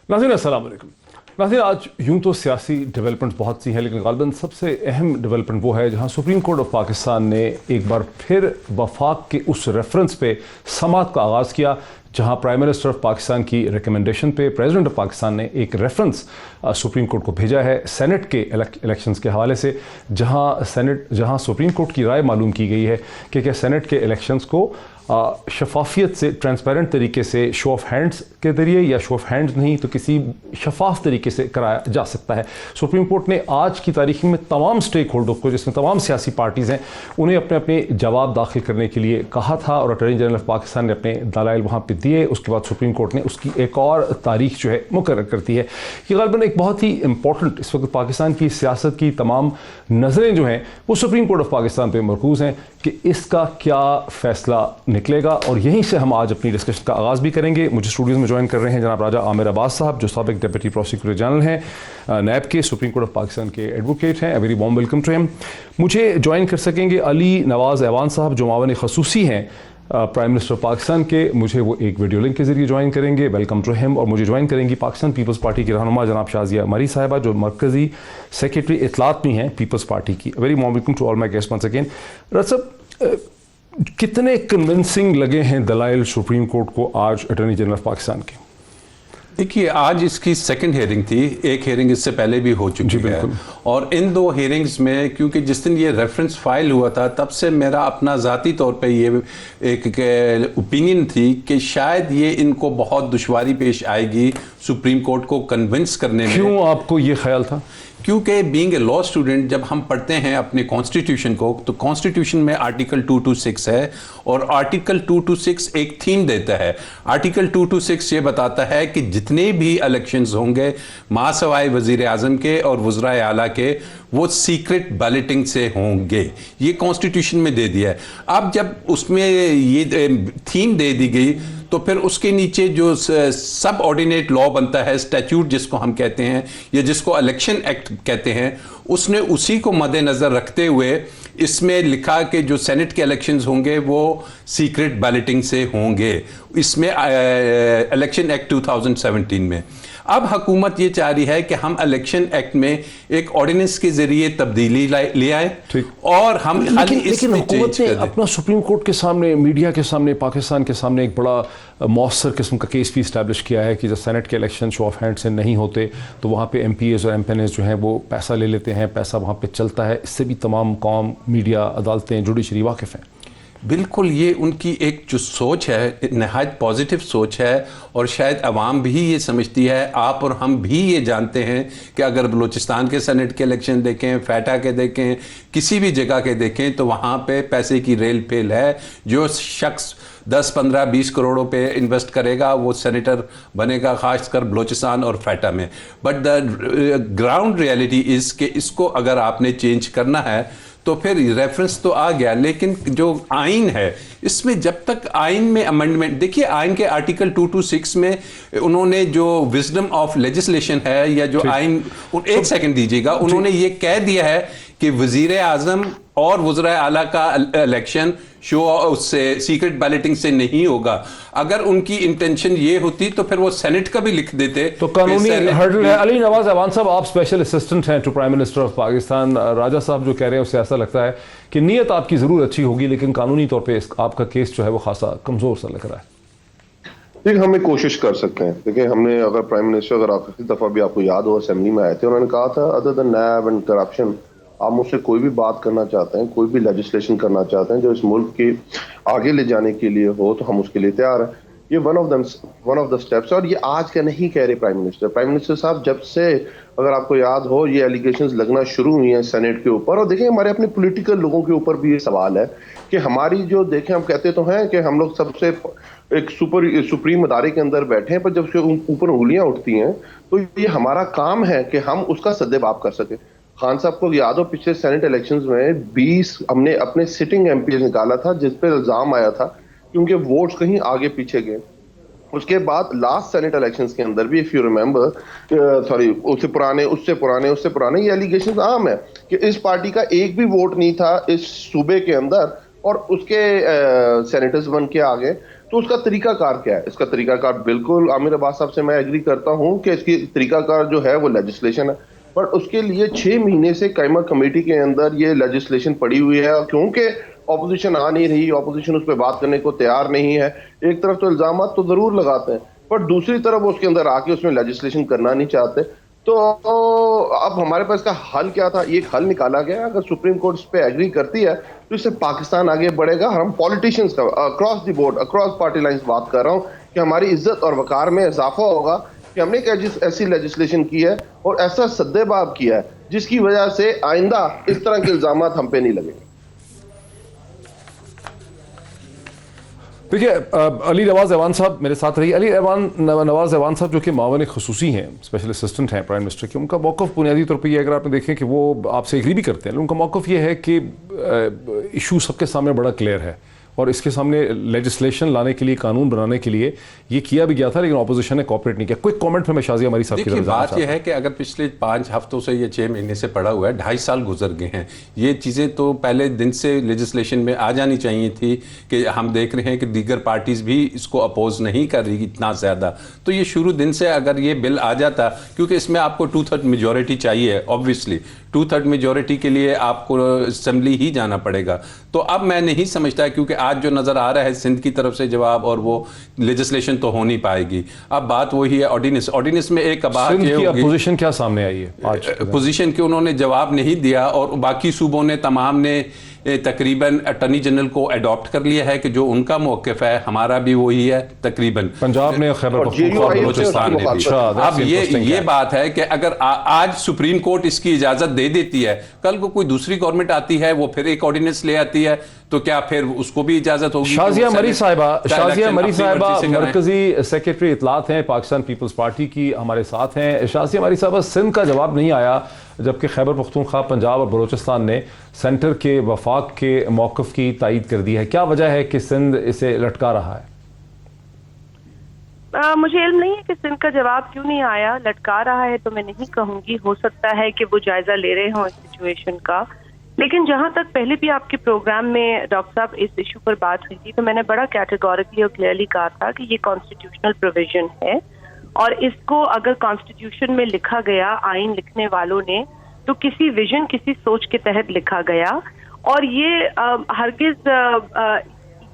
नाज़रीन अस्सलाम वालेकुम। नाज़रीन, आज यूँ तो सियासी डेवलपमेंट्स बहुत सी हैं, लेकिन ग़ालिबन सबसे अहम डेवलपमेंट वो है जहाँ सुप्रीम कोर्ट ऑफ पाकिस्तान ने एक बार फिर वफाक के उस रेफरेंस पे समाअत का आगाज़ किया, जहाँ प्राइम मिनिस्टर ऑफ पाकिस्तान की रिकमेंडेशन पे प्रेसिडेंट ऑफ पाकिस्तान ने एक रेफरेंस सुप्रीम कोर्ट को भेजा है सेनेट के इलेक्शंस के हवाले से, जहाँ सुप्रीम कोर्ट की राय मालूम की गई है कि क्या सेनेट के इलेक्शंस को शफाफियत से, ट्रांसपेरेंट तरीके से, शो ऑफ हैंड्स के ज़रिए या शो ऑफ हैंड्स नहीं तो किसी शफाफ तरीके से कराया जा सकता है। सुप्रीम कोर्ट ने आज की तारीख में तमाम स्टेक होल्डर्स को, जिसमें तमाम सियासी पार्टीज़ हैं, उन्हें अपने अपने जवाब दाखिल करने के लिए कहा था और अटॉर्नी जनरल ऑफ पाकिस्तान ने अपने दलाइल वहाँ पर दिए। उसके बाद सुप्रीम कोर्ट ने उसकी एक और तारीख जो है मुकर्रर करती है। ये ग़ालिबन एक बहुत ही इंपॉर्टेंट, इस वक्त पाकिस्तान की सियासत की तमाम नज़रें जो हैं वो सुप्रीम कोर्ट ऑफ पाकिस्तान पर मरकूज़ हैं कि इसका क्या फ़ैसला निकलेगा, और यहीं से हम आज अपनी डिस्कशन का आगाज़ भी करेंगे। मुझे स्टूडियोज़ में ज्वाइन कर रहे हैं जनाब राजा आमिर अब्बास साहब, जो साबिक डिप्टी प्रोसिक्यूटर जनरल हैं, नैब के, सुप्रीम कोर्ट ऑफ पाकिस्तान के एडवोकेट हैं। Very warm welcome to him. मुझे ज्वाइन कर सकेंगे अली नवाज़ ऐवान साहब, जो मावन खसूसी हैं प्राइम मिनिस्टर ऑफ पाकिस्तान के, मुझे वो एक वीडियो लिंक के ज़रिए ज्वाइन करेंगे। Welcome to him. और मुझे ज्वाइन करेंगी पाकिस्तान पीपल्स पार्टी की रहनुमा जनाब शाजिया मरी साहिबा, जो मरकज़ी सेक्रेटरी इत्तलात भी हैं पीपल्स पार्टी की। Very warm welcome to all my guest once again. साहब, कितने कन्विंसिंग लगे हैं दलाइल सुप्रीम कोर्ट को आज अटॉर्नी जनरल ऑफ पाकिस्तान के? देखिए, आज इसकी सेकंड हियरिंग थी, एक हियरिंग इससे पहले भी हो चुकी है, और इन दो हियरिंग्स में क्योंकि जिस दिन ये रेफरेंस फाइल हुआ था तब से मेरा अपना ज़ाती तौर पे ये एक ओपिनियन थी कि शायद ये इनको बहुत दुश्वारी पेश आएगी सुप्रीम कोर्ट को कन्विंस करने में। क्यों आपको ये ख्याल था? क्योंकि बीइंग ए लॉ स्टूडेंट जब हम पढ़ते हैं अपने कॉन्स्टिट्यूशन को, तो कॉन्स्टिट्यूशन में आर्टिकल 226 है, और आर्टिकल 226 एक थीम देता है। आर्टिकल 226 ये बताता है कि जितने भी इलेक्शंस होंगे मासवाए वज़ीर आज़म के और वज़राए आला के, वो सीक्रेट बैलेटिंग से होंगे। ये कॉन्स्टिट्यूशन में दे दिया है। अब जब उसमें ये थीम दे दी गई तो फिर उसके नीचे जो सब ऑर्डिनेट लॉ बनता है, स्टैट्यूट जिसको हम कहते हैं या जिसको इलेक्शन एक्ट कहते हैं, उसने उसी को मद्देनज़र रखते हुए इसमें लिखा कि जो सेनेट के इलेक्शंस होंगे वो सीक्रेट बैलेटिंग से होंगे, इसमें इलेक्शन एक्ट 2017 में। अब हुकूमत ये चाह रही है कि हम इलेक्शन एक्ट में एक ऑर्डिनेंस के जरिए तब्दीली ले आए और हम लेकिन हुकूमत ने अपना सुप्रीम कोर्ट के सामने, मीडिया के सामने, पाकिस्तान के सामने एक बड़ा मौसर किस्म का केस भी इस्टेब्लिश किया है कि जब सेनेट के इलेक्शन शो ऑफ हैंड से नहीं होते तो वहाँ पे MPs और MPNs जो हैं वो पैसा ले लेते हैं, पैसा वहाँ पे चलता है। इससे भी तमाम कौम, मीडिया, अदालतें, जुडिशरी वाकिफ़ हैं। बिल्कुल, ये उनकी एक जो सोच है नहायत पॉजिटिव सोच है, और शायद अवाम भी ये समझती है, आप और हम भी ये जानते हैं कि अगर बलूचिस्तान के सेनेट के इलेक्शन देखें, फैटा के देखें, किसी भी जगह के देखें, तो वहाँ पे पैसे की रेल फेल है। जो शख्स 10, 15, 20 करोड़ों पे इन्वेस्ट करेगा वो सेनेटर बनेगा, खासकर बलूचिस्तान और फैटा में। But the ground reality is कि इसको अगर आपने चेंज करना है तो फिर रेफरेंस तो आ गया, लेकिन जो आइन है इसमें जब तक आइन में अमेंडमेंट, देखिए आइन के आर्टिकल 226 में उन्होंने जो विजडम ऑफ लेजिस्लेशन है या जो आइन, एक सेकंड दीजिएगा, उन्होंने ये कह दिया है कि वजीर आजम और वज़राए आला का इलेक्शन शो उससे सीक्रेट बैलेटिंग से नहीं होगा। अगर उनकी इंटेंशन ये होती तो फिर वो सेनेट का भी लिख देते। तो कानूनी हर्डल है। अली नवाज ऐवान साहब, आप स्पेशल असिस्टेंट हैं to prime minister of Pakistan. Raja साहब जो कह रहे हैं उससे ऐसा लगता है कि नीयत आपकी ज़रूर अच्छी होगी, लेकिन कानूनी तौर पे आपका केस जो है वो खासा कमज़ोर सा लग रहा है। देखिए, हम एक कोशिश कर सकते हैं। देखिए, हमने अगर प्राइम मिनिस्टर, अगर आखिरी दफ़ा भी आपको याद हो असेंबली में आए थे, उन्होंने कहा था other than NAB and corruption, आप मुझसे कोई भी बात करना चाहते हैं, कोई भी लेजिस्लेशन करना चाहते हैं जो इस मुल्क के आगे ले जाने के लिए हो, तो हम उसके लिए तैयार हैं। ये वन ऑफ द स्टेप्स। और ये आज का नहीं कह रहे प्राइम मिनिस्टर साहब, जब से अगर आपको याद हो ये एलिगेशंस लगना शुरू हुई हैं सेनेट के ऊपर, और देखें हमारे अपने पॉलिटिकल लोगों के ऊपर भी ये सवाल है कि हमारी जो, देखें हम कहते तो हैं कि हम लोग सबसे एक सुप्रीम अदारे के अंदर बैठे हैं, पर जब उसके ऊपर उंगलियां उठती हैं तो ये हमारा काम है कि हम उसका सद्देबाब कर सकें। खान साहब को याद हो पिछले सेनेट इलेक्शंस में 20 हमने अपने सिटिंग MPs निकाला था, जिस पे इल्जाम आया था कि उनके वोट्स कहीं आगे पीछे गए। उसके बाद लास्ट सेनेट इलेक्शंस के अंदर भी, इफ यू रिमेंबर, उससे पुराने ये एलिगेशंस आम है कि इस पार्टी का एक भी वोट नहीं था इस सूबे के अंदर, اور اس کے سینیٹرز بن کے آ گئے. تو اس کا طریقہ کار کیا ہے؟ اس کا طریقہ کار بالکل عامر عباس صاحب سے میں ایگری کرتا ہوں کہ اس کی طریقہ کار جو ہے وہ لیجسلیشن ہے، پر اس کے لیے 6 مہینے سے قائمہ کمیٹی کے اندر یہ لیجسلیشن پڑی ہوئی ہے، کیونکہ اپوزیشن آ نہیں رہی، اپوزیشن اس پہ بات کرنے کو تیار نہیں ہے. ایک طرف تو الزامات تو ضرور لگاتے ہیں، پر دوسری طرف وہ اس کے اندر آ کے اس میں لیجسلیشن کرنا نہیں چاہتے. تو اب ہمارے پاس کا حل کیا تھا؟ یہ ایک حل نکالا گیا. اگر سپریم کورٹ اس پہ ایگری کرتی ہے تو اس سے پاکستان آگے بڑھے گا. ہم پولیٹیشنز کا across the board, across party lines بات کر رہا ہوں کہ ہماری عزت اور وقار میں اضافہ ہوگا کہ ہم نے ایک ایسی لیجسلیشن کی ہے اور ایسا سدے باب کیا ہے جس کی وجہ سے آئندہ اس طرح کے الزامات ہم پہ نہیں لگیں گے. دیکھیے علی نواز ایوان صاحب میرے ساتھ رہی. علی نواز ایوان صاحب جو کہ معاون خصوصی ہیں، اسپیشل اسسٹنٹ ہیں پرائم منسٹر کے، ان کا موقف بنیادی طور پہ یہ اگر آپ نے دیکھیں کہ وہ آپ سے ایگری بھی کرتے ہیں، ان کا موقف یہ ہے کہ ایشو سب کے سامنے بڑا کلیئر ہے اور اس کے سامنے لیجسلیشن لانے کے لیے، قانون بنانے کے لیے یہ کیا بھی گیا تھا، لیکن اپوزیشن نے کوآپریٹ نہیں کیا. کوئی کامنٹ پھر میں شازیہ ہماری صاحب کی طرف جانا بات یہ ہے کہ اگر پچھلے 5 ہفتوں سے یہ 6 مہینے سے پڑا ہوا ہے، 2.5 سال گزر گئے ہیں. یہ چیزیں تو پہلے دن سے لیجسلیشن میں آ جانی چاہیے تھی کہ ہم دیکھ رہے ہیں کہ دیگر پارٹیز بھی اس کو اپوز نہیں کر رہی اتنا زیادہ. تو یہ شروع دن سے اگر یہ بل آ جاتا، کیونکہ اس میں آپ کو 2/3 میجورٹی چاہیے، آبویسلی 2/3 میجورٹی کے لیے آپ کو اسمبلی ہی جانا پڑے گا. تو اب میں نہیں سمجھتا، کیونکہ آج جو نظر آ رہا ہے سندھ کی طرف سے جواب، اور وہ لیجسلیشن تو ہو نہیں پائے گی. اب بات وہی ہے آرڈیننس میں ایک سندھ کی اپوزیشن کیا سامنے آئی ہے آج؟ اپوزیشن کے انہوں نے جواب نہیں دیا، اور باقی صوبوں نے تمام نے تقریباً اٹارنی جنرل کو اڈاپٹ کر لیا ہے کہ جو ان کا موقف ہے ہمارا بھی وہی ہے تقریباً. پنجاب نے، خیبر پختونخوا، بلوچستان نے بھی. اب یہ بات ہے کہ اگر آج سپریم کورٹ اس کی اجازت دے دیتی ہے، کل کو کوئی دوسری گورنمنٹ آتی ہے، وہ پھر ایک آرڈیننس لے آتی ہے، تو کیا پھر اس کو بھی اجازت ہوگی؟ شازیہ مری صاحبہ مرکزی سیکرٹری اطلاعات ہیں پاکستان پیپلز پارٹی کی، ہمارے ساتھ ہیں. شازیہ مری صاحبہ، سندھ کا جواب نہیں آیا جبکہ خیبر پختونخوا، پنجاب اور بلوچستان نے سینٹر کے وفاق کے موقف کی تائید کر دی ہے. کیا وجہ ہے کہ سندھ اسے لٹکا رہا ہے؟ مجھے علم نہیں ہے کہ سندھ کا جواب کیوں نہیں آیا. لٹکا رہا ہے تو میں نہیں کہوں گی، ہو سکتا ہے کہ وہ جائزہ لے رہے ہوں اس سچویشن کا. لیکن جہاں تک پہلے بھی آپ کے پروگرام میں ڈاکٹر صاحب اس ایشو پر بات ہوئی تھی، تو میں نے بڑا کیٹیگوریکلی اور کلیئرلی کہا تھا کہ یہ کانسٹیٹیوشنل پروویژن ہے، اور اس کو اگر کانسٹیٹیوشن میں لکھا گیا آئین لکھنے والوں نے تو کسی ویژن، کسی سوچ کے تحت لکھا گیا. اور یہ ہرگز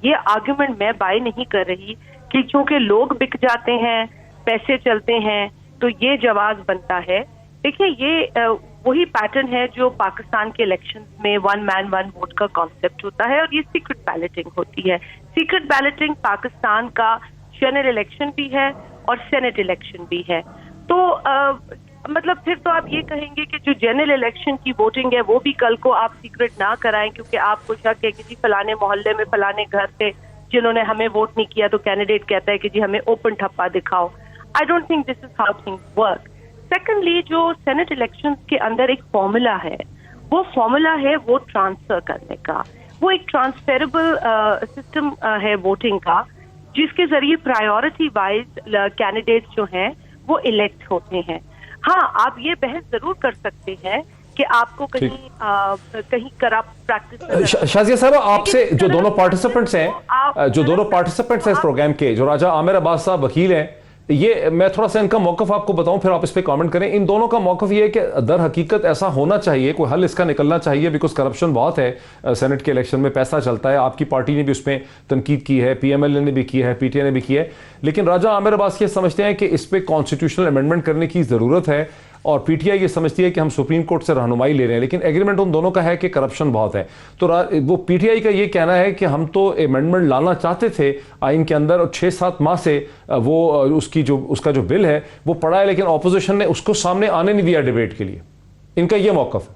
یہ آرگومنٹ میں بائی نہیں کر رہی کہ چونکہ لوگ بک جاتے ہیں، پیسے چلتے ہیں، تو یہ جواز بنتا ہے. دیکھیے یہ وہی پیٹرن ہے جو پاکستان کے الیکشن میں 1 man 1 vote کا کانسیپٹ ہوتا ہے، اور یہ سیکرٹ بیلٹنگ ہوتی ہے. سیکرٹ بیلٹنگ پاکستان کا جنرل الیکشن بھی ہے اور سینٹ الیکشن بھی ہے. تو مطلب پھر تو آپ یہ کہیں گے کہ جو جنرل الیکشن کی ووٹنگ ہے وہ بھی کل کو آپ سیکرٹ نہ کرائیں، کیونکہ آپ کو شک ہے کہ جی فلانے محلے میں فلانے گھر سے جنہوں نے ہمیں ووٹ نہیں کیا، تو کینڈیڈیٹ کہتا ہے کہ جی ہمیں اوپن ٹھپا دکھاؤ. I don't think this is how things work. Secondly, جو سینٹ الیکشن کے اندر ایک فارمولا ہے، وہ فارمولا ہے ووٹ ٹرانسفر کرنے کا. وہ ایک ٹرانسفیریبل سسٹم ہے ووٹنگ کا، جس کے ذریعے پرائیورٹی وائز کینڈیڈیٹس جو ہیں وہ الیکٹ ہوتے ہیں. ہاں، آپ یہ بحث ضرور کر سکتے ہیں کہ آپ کو کہیں کرپٹ پریکٹس. شازیہ صاحبہ، آپ سے جو دونوں پارٹیسپنٹس ہیں اس پروگرام کے، جو راجہ عامر عباس صاحب وکیل ہیں، یہ میں تھوڑا سا ان کا موقف آپ کو بتاؤں، پھر آپ اس پہ کامنٹ کریں. ان دونوں کا موقف یہ ہے کہ در حقیقت ایسا ہونا چاہیے، کوئی حل اس کا نکلنا چاہیے، بیکاز کرپشن بہت ہے سینٹ کے الیکشن میں، پیسہ چلتا ہے. آپ کی پارٹی نے بھی اس پہ تنقید کی ہے، پی ایم ایل اے نے بھی کی ہے، پی ٹی آئی نے بھی کی ہے. لیکن راجہ عامر عباس یہ سمجھتے ہیں کہ اس پہ کانسٹیٹیوشنل امینڈمنٹ کرنے کی ضرورت ہے، اور پی ٹی آئی یہ سمجھتی ہے کہ ہم سپریم کورٹ سے رہنمائی لے رہے ہیں. لیکن ایگریمنٹ ان دونوں کا ہے کہ کرپشن بہت ہے. تو وہ پی ٹی آئی کا یہ کہنا ہے کہ ہم تو امینڈمنٹ لانا چاہتے تھے آئین کے اندر، اور 6-7 ماہ سے وہ اس کا جو بل ہے وہ پڑا ہے، لیکن اپوزیشن نے اس کو سامنے آنے نہیں دیا ڈیبیٹ کے لیے. ان کا یہ موقف ہے.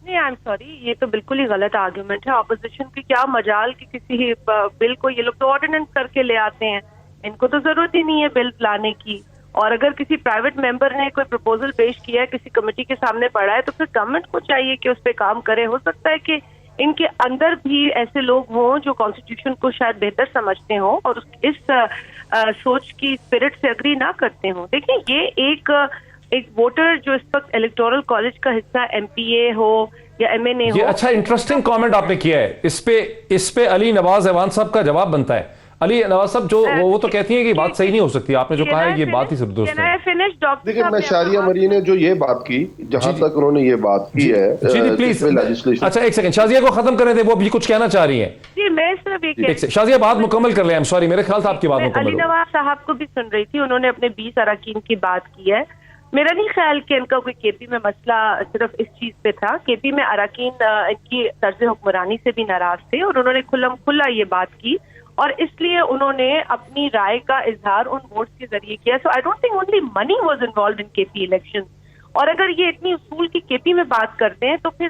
نہیں، آئی ایم سوری، یہ تو بالکل ہی غلط آرگومنٹ ہے. اپوزیشن کی کیا مجال کہ کسی بل کو، یہ لوگ تو آرڈیننس کر کے لے آتے ہیں، ان کو تو ضرورت ہی نہیں ہے بل لانے کی. اور اگر کسی پرائیویٹ ممبر نے کوئی پروپوزل پیش کیا ہے، کسی کمیٹی کے سامنے پڑا ہے، تو پھر گورنمنٹ کو چاہیے کہ اس پہ کام کرے. ہو سکتا ہے کہ ان کے اندر بھی ایسے لوگ ہوں جو کانسٹیٹیوشن کو شاید بہتر سمجھتے ہوں اور اس سوچ کی اسپرٹ سے اگری نہ کرتے ہوں. دیکھیں، یہ ایک ووٹر جو اس وقت الیکٹورل کالج کا حصہ، ایم پی اے ہو، या MNA हो। ये अच्छा इंटरेस्टिंग कमेंट आपने किया है, इस पे अली नवाज ऐवान साहब का जवाब बनता है। अली नवाज साहब जो वो तो कहती हैं कि बात सही नहीं हो सकती, आपने जो कहा है ये बात ही सिर्फ दोस्त है। देखिए मैं शाजिया मरी ने जो ये बात की, जहां तक उन्होंने ये बात की है, जी प्लीज, अच्छा एक सेकंड, शाजिया को खत्म करने दें, वो भी कुछ कहना चाह रही हैं। जी मैं सिर्फ एक शाजिया बात मुकम्मल कर ले, आई एम सॉरी, मेरे ख्याल से आपकी बात मुकम्मल अली नवाज साहब को भी सुन रही थी, उन्होंने अपने 20 अरकान की बात की है। मेरा नहीं ख्याल कि इनका कोई केपी में मसला सिर्फ इस चीज पे था। केपी में अरकान इनकी तर्ज हुक्मरानी से भी नाराज थे और उन्होंने खुल्लम खुल्ला ये बात की, और इसलिए उन्होंने अपनी राय का इजहार उन वोट्स के जरिए किया। So I don't think only money was involved in KP election. और अगर ये इतनी उसूल की केपी में बात करते हैं तो फिर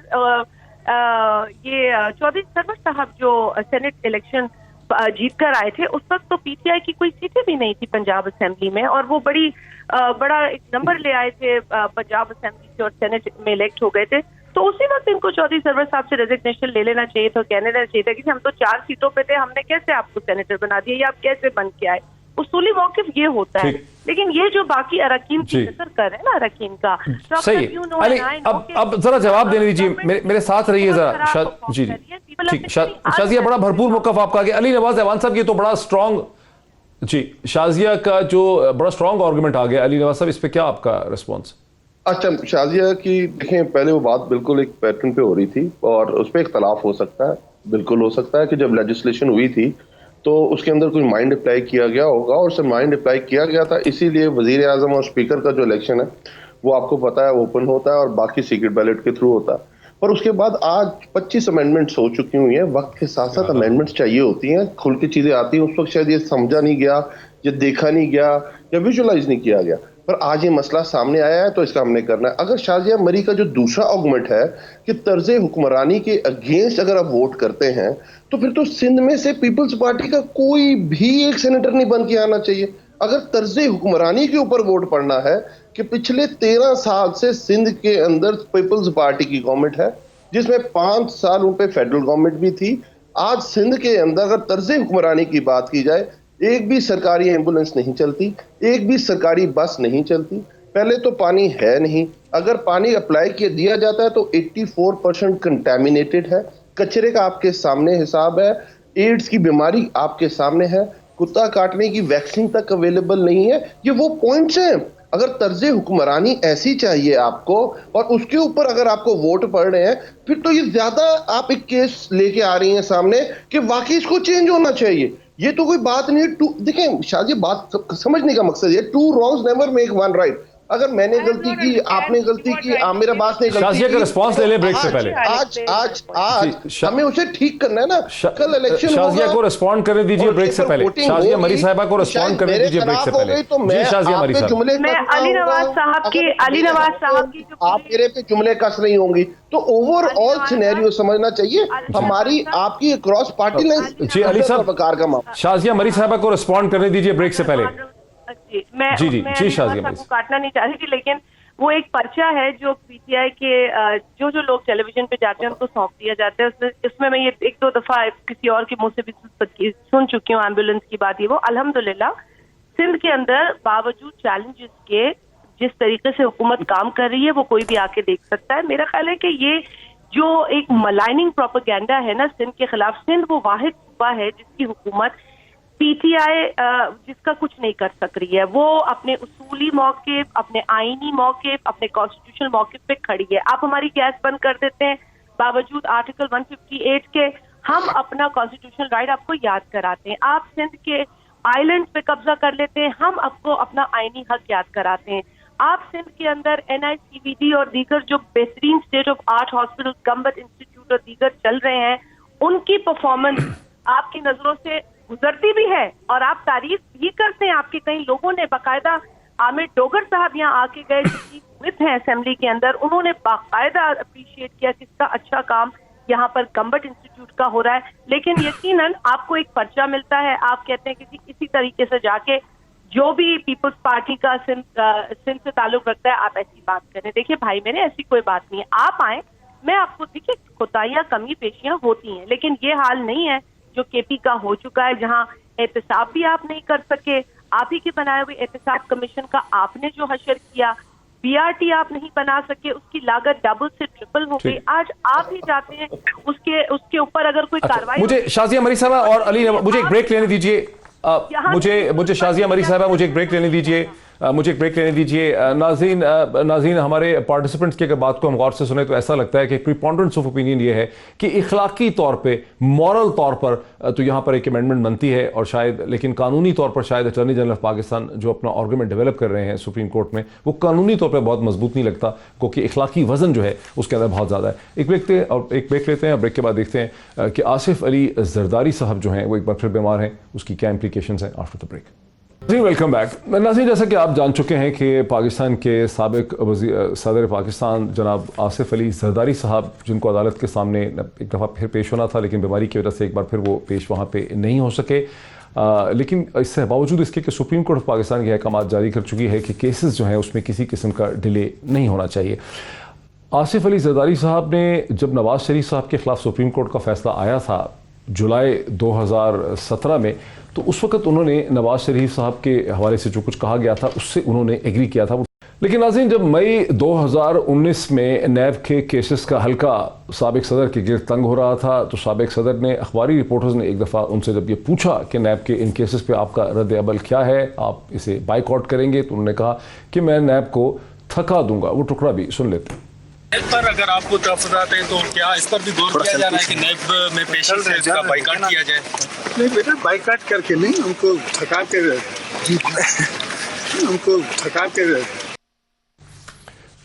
ये चौधरी सरवर साहब जो सेनेट इलेक्शन जीत कर आए थे, उस वक्त तो PTI की कोई सीटें भी नहीं थी पंजाब असेंबली में, और वो बड़ा एक नंबर ले आए थे पंजाब असेंबली से और सेनेट में इलेक्ट हो गए थे। तो उसी वक्त इनको चौधरी सरवर साहब से रेजिग्नेशन ले लेना चाहिए था, कहने देना चाहिए था कि हम तो 4 सीटों पे थे, हमने कैसे आपको सेनेटर बना दिया, या आप कैसे बन के आए। उसूली मौकिफ ये होता है, लेकिन ये जो बाकी अरकान की नजर कर रहे हैं ना अरकान का, सही। अली अब जरा जवाब देने दीजिए, मेरे साथ रहिए जरा। जी ठीक, शाजिया बड़ा भरपूर मौक़िफ़ आपका आगे। अली नवाज ऐवान साहब ये तो बड़ा स्ट्रॉन्ग, जी शाजिया का जो बड़ा स्ट्रॉन्ग आर्गुमेंट आ गया, अली नवाज साहब इस पे क्या आपका रिस्पॉन्स? अच्छा, शाजिया की देखें, पहले वो बात बिल्कुल एक पैटर्न पे हो रही थी और उस पर इख्तलाफ हो सकता है, बिल्कुल हो सकता है कि जब लेजिस्लेशन हुई थी तो उसके अंदर कोई माइंड अप्लाई किया गया होगा, और उससे माइंड अप्लाई किया गया था, इसीलिए वजीर आजम और स्पीकर का जो इलेक्शन है वो आपको पता है ओपन होता है और बाकी सीक्रेट बैलेट के थ्रू होता है। पर उसके बाद आज 25 अमेंडमेंट्स हो चुकी हुई हैं, वक्त के साथ साथ अमेंडमेंट्स चाहिए होती हैं, खुल के चीजें आती हैं। उस वक्त शायद ये समझा नहीं गया, ये देखा नहीं गया, या विजुअलाइज नहीं किया गया, पर आज ये मसला सामने आया है तो इसका हमने करना है। अगर शाजिया मरी का जो दूसरा आर्गुमेंट है कि तर्ज हुक्मरानी के अगेंस्ट अगर आप वोट करते हैं तो फिर तो सिंध में से पीपल्स पार्टी का कोई भी एक सेनेटर नहीं बन के आना चाहिए। अगर तर्ज हुक्मरानी के ऊपर वोट पड़ना है कि पिछले 13 साल से सिंध के अंदर पीपल्स पार्टी की गवर्नमेंट है, जिसमें 5 साल उन पे फेडरल गवर्नमेंट भी थी, आज सिंध के अंदर अगर तर्ज हुक्मरानी की बात की जाए, एक भी सरकारी एम्बुलेंस नहीं चलती, एक भी सरकारी बस नहीं चलती। पहले तो पानी है नहीं, अगर पानी अप्लाई किया दिया जाता है तो 84% कंटेमिनेटेड है, कचरे का आपके सामने हिसाब है, एड्स की बीमारी आपके सामने है, कुत्ता काटने की वैक्सीन तक अवेलेबल नहीं है। ये वो पॉइंट्स हैं। अगर तर्ज हुक्मरानी ऐसी चाहिए आपको और उसके ऊपर अगर आपको वोट पड़ रहे हैं, फिर तो ये ज्यादा आप एक केस लेके आ रही हैं सामने कि वाकई इसको चेंज होना चाहिए। ये तो कोई बात नहीं है। देखें शादी, बात समझने का मकसद है, 2 wrongs never make 1 right। अगर मैंने गलती की, आपने गलती की, आमिर अब्बास ने गलती की, रिस्पांस ले ले ब्रेक से पहले। आज हमें उसे ठीक करना है ना। कल इलेक्शन होगा, शाजिया को रिस्पॉन्ड करने दीजिए ब्रेक से पहले। शाजिया मरी साहिबा को रिस्पॉन्ड करने दीजिए ब्रेक से पहले। तो मैं शाजिया मरी साहब, मैं अली नवाज साहब की आप मेरे पे जुमले कस नहीं होंगी तो ओवरऑल सिनेरियो समझना चाहिए हमारी आपकी क्रॉस पार्टी लाइन। जी अली साहब, शाजिया मरी साहिबा को रिस्पॉन्ड करने दीजिए ब्रेक से पहले। मैं शाजिया को काटना नहीं चाह रही थी, लेकिन वो एक पर्चा है जो PTI के जो लोग टेलीविजन पे जाते हैं उनको सौंप दिया जाता है। इसमें मैं ये 1-2 दफा किसी और के मुंह से भी सुन चुकी हूँ एम्बुलेंस की बात। ये वो अल्हम्दुलिल्लाह सिंध के अंदर बावजूद चैलेंजेस के जिस तरीके से हुकूमत काम कर रही है वो कोई भी आके देख सकता है। मेरा ख्याल है कि ये जो एक मलाइनिंग प्रोपेगेंडा है ना सिंध के खिलाफ, सिंध वो वाहिद सूबा है जिसकी हुकूमत PTI जिसका कुछ नहीं कर सक रही है। वो अपने उसूली मौक़िफ़, अपने आईनी मौक़िफ़, अपने कॉन्स्टिट्यूशनल मौक़िफ़ पे खड़ी है। आप हमारी गैस बंद कर देते हैं बावजूद आर्टिकल 158 के, हम अपना कॉन्स्टिट्यूशनल राइट आपको याद कराते हैं। आप सिंध के आइलैंड पे कब्जा कर लेते हैं, हम आपको अपना आईनी हक याद कराते हैं। आप सिंध के अंदर NICVD और दीगर जो बेहतरीन state of art hospital, Gambat institute और दीगर चल रहे हैं, उनकी परफॉर्मेंस आपकी नजरों से गुजरती भी है और आप तारीफ भी करते हैं। आपके कई लोगों ने बाकायदा, आमिर डोगर साहब यहाँ आके गए, विप हैं असेंबली के अंदर, उन्होंने बाकायदा अप्रिशिएट किया किसका अच्छा काम यहाँ पर गंबट इंस्टीट्यूट का हो रहा है। लेकिन यकीनन आपको एक पर्चा मिलता है, आप कहते हैं किसी तरीके से जाके जो भी पीपल्स पार्टी का सिंध से ताल्लुक रखता है आप ऐसी बात करें। देखिए भाई मेरे, ऐसी कोई बात नहीं है, आप आए, मैं आपको, देखिए कोताहियां कमी पेशियां होती हैं, लेकिन ये हाल नहीं है जो KP का हो चुका है, जहां एहतसाब भी आप नहीं कर सके। आप ही के बनाए हुए एहतसाब कमीशन का आपने जो हशर किया, BRT आप नहीं बना सके, उसकी लागत डबल से ट्रिपल हो गई। आज आप ही जाते हैं उसके ऊपर अगर कोई कार्रवाई। मुझे शाजिया मरी साहबा और अली मुझे एक ब्रेक लेने दीजिए। मुझे शाजिया मरी साहबा मुझे एक ब्रेक लेने दीजिए। नाज़रीन हमारे पार्टिसिपेंट्स की अगर बात को हम गौर से सुने तो ऐसा लगता है कि प्रीपोंडेंस ऑफ ओपिनियन ये है कि इखलाकी तौर पे, मॉरल तौर पर तो यहाँ पर एक अमेंडमेंट बनती है और शायद, लेकिन कानूनी तौर पर शायद अटॉर्नी जनरल ऑफ पाकिस्तान जो अपना आर्गुमेंट डेवलप कर रहे हैं सुप्रीम कोर्ट में, वो कानूनी तौर पर बहुत मजबूत नहीं लगता, क्योंकि इखलाकी वजन जो है उसके अंदर बहुत ज़्यादा है। एक ब्रेक लेते हैं और ब्रेक के बाद देखते हैं कि आसिफ अली जरदारी साहब जो हैं वो एक बार फिर बीमार हैं, उसकी क्या इम्प्लीकेशंस हैं आफ्टर द ब्रेक। जी वेलकम बैक। नाज़रीन, जैसा कि आप जान चुके हैं कि पाकिस्तान के साबिक सदर पाकिस्तान जनाब आसिफ अली जरदारी साहब, जिनको अदालत के सामने एक दफ़ा फिर पेश होना था, लेकिन बीमारी की वजह से एक बार फिर वो पेश वहाँ पे नहीं हो सके, लेकिन इससे बावजूद इसके कि सुप्रीम कोर्ट ऑफ पाकिस्तान के अहकाम जारी कर चुकी है कि केसेस जो हैं उसमें किसी किस्म का डिले नहीं होना चाहिए। आसिफ अली जरदारी साहब ने जब नवाज शरीफ साहब के खिलाफ सुप्रीम कोर्ट का फैसला आया था जुलाई 2017 में, तो उस वक्त उन्होंने नवाज शरीफ साहब के हवाले से जो कुछ कहा गया था उससे उन्होंने एग्री किया था। लेकिन नाज़रीन, जब मई 2019 में नैब के केसेस का हल्का साबिक सदर के गिर्द तंग हो रहा था, तो साबिक सदर ने, अखबारी रिपोर्टर्स ने एक दफ़ा उनसे जब ये पूछा कि नैब के इन केसेस पे आपका रद्द अमल क्या है, आप इसे बाइकआउट करेंगे, तो उन्होंने कहा कि मैं नैब को थका दूंगा। वो टुकड़ा भी सुन लेते हैं। नैब पर अगर आपको तहफ़्फ़ुज़ात हैं तो क्या इस पर भी गौर किया जा रहा है कि नैब में पेशेंट है इसका बाइकाट किया जाए? नहीं बेटा, बाइकाट करके नहीं, उनको थका के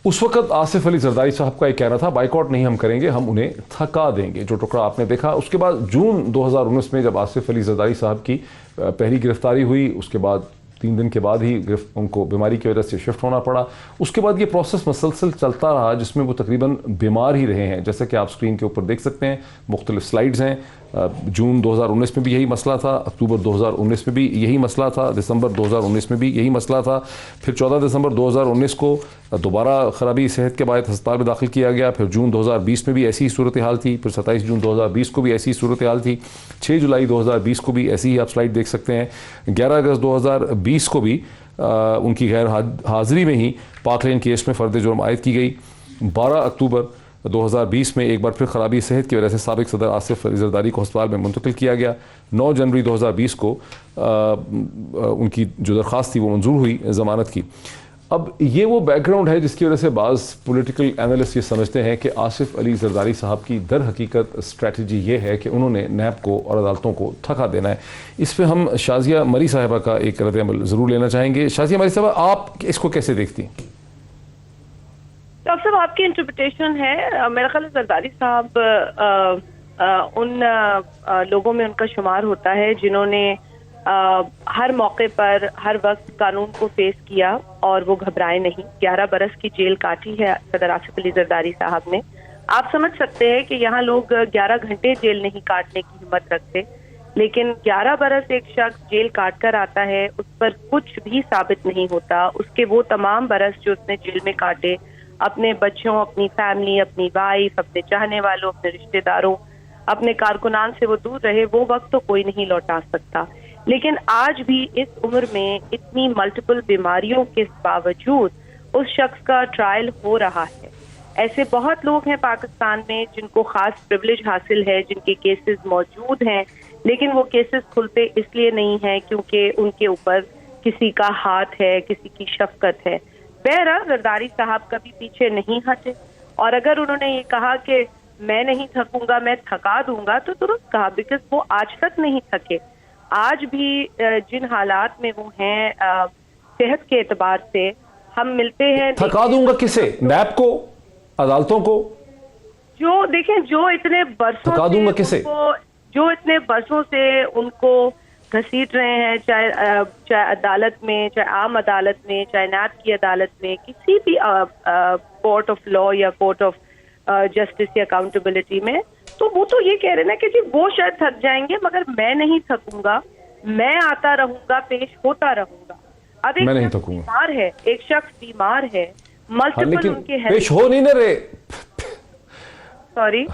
उस वक्त आसिफ अली जरदारी साहब का एक कहना था, बाइकआउट नहीं हम करेंगे, हम उन्हें थका देंगे। जो टुकड़ा आपने देखा, उसके बाद जून 2019 में जब आसिफ अली जरदारी साहब की पहली गिरफ्तारी हुई, उसके बाद 3 दिन के बाद ही उनको बीमारी की वजह से शिफ्ट होना पड़ा। उसके बाद ये प्रोसेस मसलसल चलता रहा, जिसमें वो तकरीबन बीमार ही रहे हैं। जैसे कि आप स्क्रीन के ऊपर देख सकते हैं, मुख्तलिफ स्लाइड्स हैं। जून 2019 में भी यही मसला था, अक्टूबर 2019 में भी यही मसला था, दिसंबर 2019 में भी यही मसला था। फिर 14 दिसंबर 2019 को दोबारा ख़राबी सेहत के बाद अस्पताल में दाखिल किया गया। फिर जून 2020 में भी ऐसी ही सूरत हाल थी। फिर 27 जून 2020 को भी ऐसी ही सूरत हाल थी। 6 जुलाई 2020 को भी ऐसी ही आप स्लाइड देख सकते हैं। 11 अगस्त 2020 को भी उनकी गैर हाज़िरी में ही पाकलेन केस में फ़र्द जुर्म आयद की गई। 12 अक्टूबर 2020 में एक बार फिर ख़राबी सेहत की वजह से साबिक सदर आसिफ अली जरदारी को अस्पताल में मुंतकिल किया गया। 9 जनवरी 2020 को उनकी जो दरख्वास्त थी वो मंजूर हुई ज़मानत की। अब ये वो बैकग्राउंड है जिसकी वजह से बाज़ पॉलिटिकल एनालिस्ट ये समझते हैं कि आसिफ अली जरदारी साहब की दर हकीकत स्ट्रैटेजी ये है कि उन्होंने नैब को और अदालतों को थका देना है। इस पर हम शाजिया मरी साहिबा का एक रद्द अमल ज़रूर लेना चाहेंगे। शाजिया मरी साहिबा, आप इसको कैसे देखती हैं? डॉक्टर साहब, आपकी इंटरप्रिटेशन है। मेरा ख्याल है जरदारी साहब उन लोगों में उनका शुमार होता है जिन्होंने हर मौके पर हर वक्त कानून को फेस किया और वो घबराए नहीं। 11 बरस की जेल काटी है सदर आसिफ अली जरदारी साहब ने। आप समझ सकते हैं कि यहाँ लोग 11 घंटे जेल नहीं काटने की हिम्मत रखते, लेकिन 11 बरस एक शख्स जेल काट कर आता है, उस पर कुछ भी साबित नहीं होता। उसके वो तमाम बरस जो उसने जेल में काटे, अपने बच्चों, अपनी फैमिली, अपनी वाइफ, अपने चाहने वालों, अपने रिश्तेदारों, अपने कारकुनान से वो दूर रहे, वो वक्त तो कोई नहीं लौटा सकता। लेकिन आज भी इस उम्र में इतनी मल्टीपल बीमारियों के बावजूद उस शख्स का ट्रायल हो रहा है। ऐसे बहुत लोग हैं पाकिस्तान में जिनको खास प्रिविलेज हासिल है, जिनके केसेस मौजूद हैं, लेकिन वो केसेस खुलते इसलिए नहीं है क्योंकि उनके ऊपर किसी का हाथ है, किसी की शफकत है। बहरहाल जरदारी साहब कभी पीछे नहीं हटे, और अगर उन्होंने ये कहा कि मैं नहीं थकूंगा, मैं थका दूंगा, तो दुरुस्त कहा, बिकॉज वो आज तक नहीं थके। आज भी जिन हालात में वो हैं सेहत के एतबार से, हम मिलते हैं। थका दूंगा किसे? नैब को, अदालतों को? जो देखें, जो इतने बरसों थका दूंगा किसे? जो इतने बरसों से उनको घसीट रहे हैं, चाहे अदालत में, चाहे आम अदालत में, चाहे नैब की अदालत में, किसी भी कोर्ट ऑफ लॉ या कोर्ट ऑफ जस्टिस या अकाउंटेबिलिटी में, तो वो तो ये कह रहे हैं ना कि जी वो शायद थक जाएंगे, मगर मैं नहीं थकूंगा, मैं आता रहूंगा, पेश होता रहूंगा। अब एक शख्स बीमार है, एक शख्स बीमार है, मल्टीपल उनके पेश हो नहीं ना रहे। सॉरी,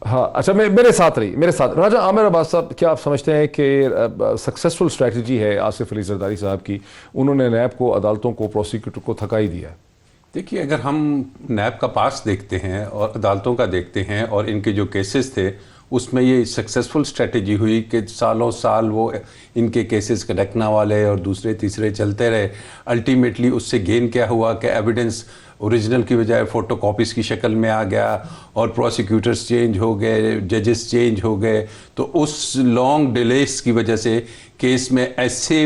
हाँ, अच्छा, मेरे साथ राजा आमिर अब्बास साहब, क्या आप समझते हैं कि सक्सेसफुल स्ट्रैटेजी है आसिफ अली जरदारी साहब की, उन्होंने नैब को, अदालतों को, प्रोसिक्यूटर को थका ही दिया है? देखिए, अगर हम नैब का पास देखते हैं और अदालतों का देखते हैं और इनके जो केसेस थे उसमें ये सक्सेसफुल स्ट्रेटजी हुई कि सालों साल वो इनके केसेस कड़कना वाले और दूसरे तीसरे चलते रहे। अल्टीमेटली उससे गेन क्या हुआ कि एविडेंस ओरिजिनल की बजाय फ़ोटो कॉपीज़ की शक्ल में आ गया और प्रोसिक्यूटर्स चेंज हो गए, जजेस चेंज हो गए। तो उस लॉन्ग डिलेस की वजह से केस में ऐसे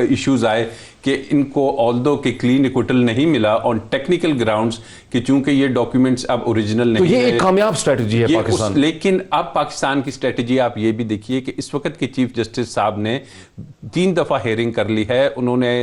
इश्यूज़ आए कि इनको ऑल्दो कि क्लीन इक्विटल नहीं मिला ऑन टेक्निकल ग्राउंड्स कि चूंकि ये डॉक्यूमेंट्स अब ओरिजिनल नहीं तो ये एक कामयाब स्ट्रेटजी है पाकिस्तान। लेकिन अब पाकिस्तान की स्ट्रेटजी आप ये भी देखिए कि इस वक्त के चीफ जस्टिस साहब ने 3 दफ़ा हेयरिंग कर ली है। उन्होंने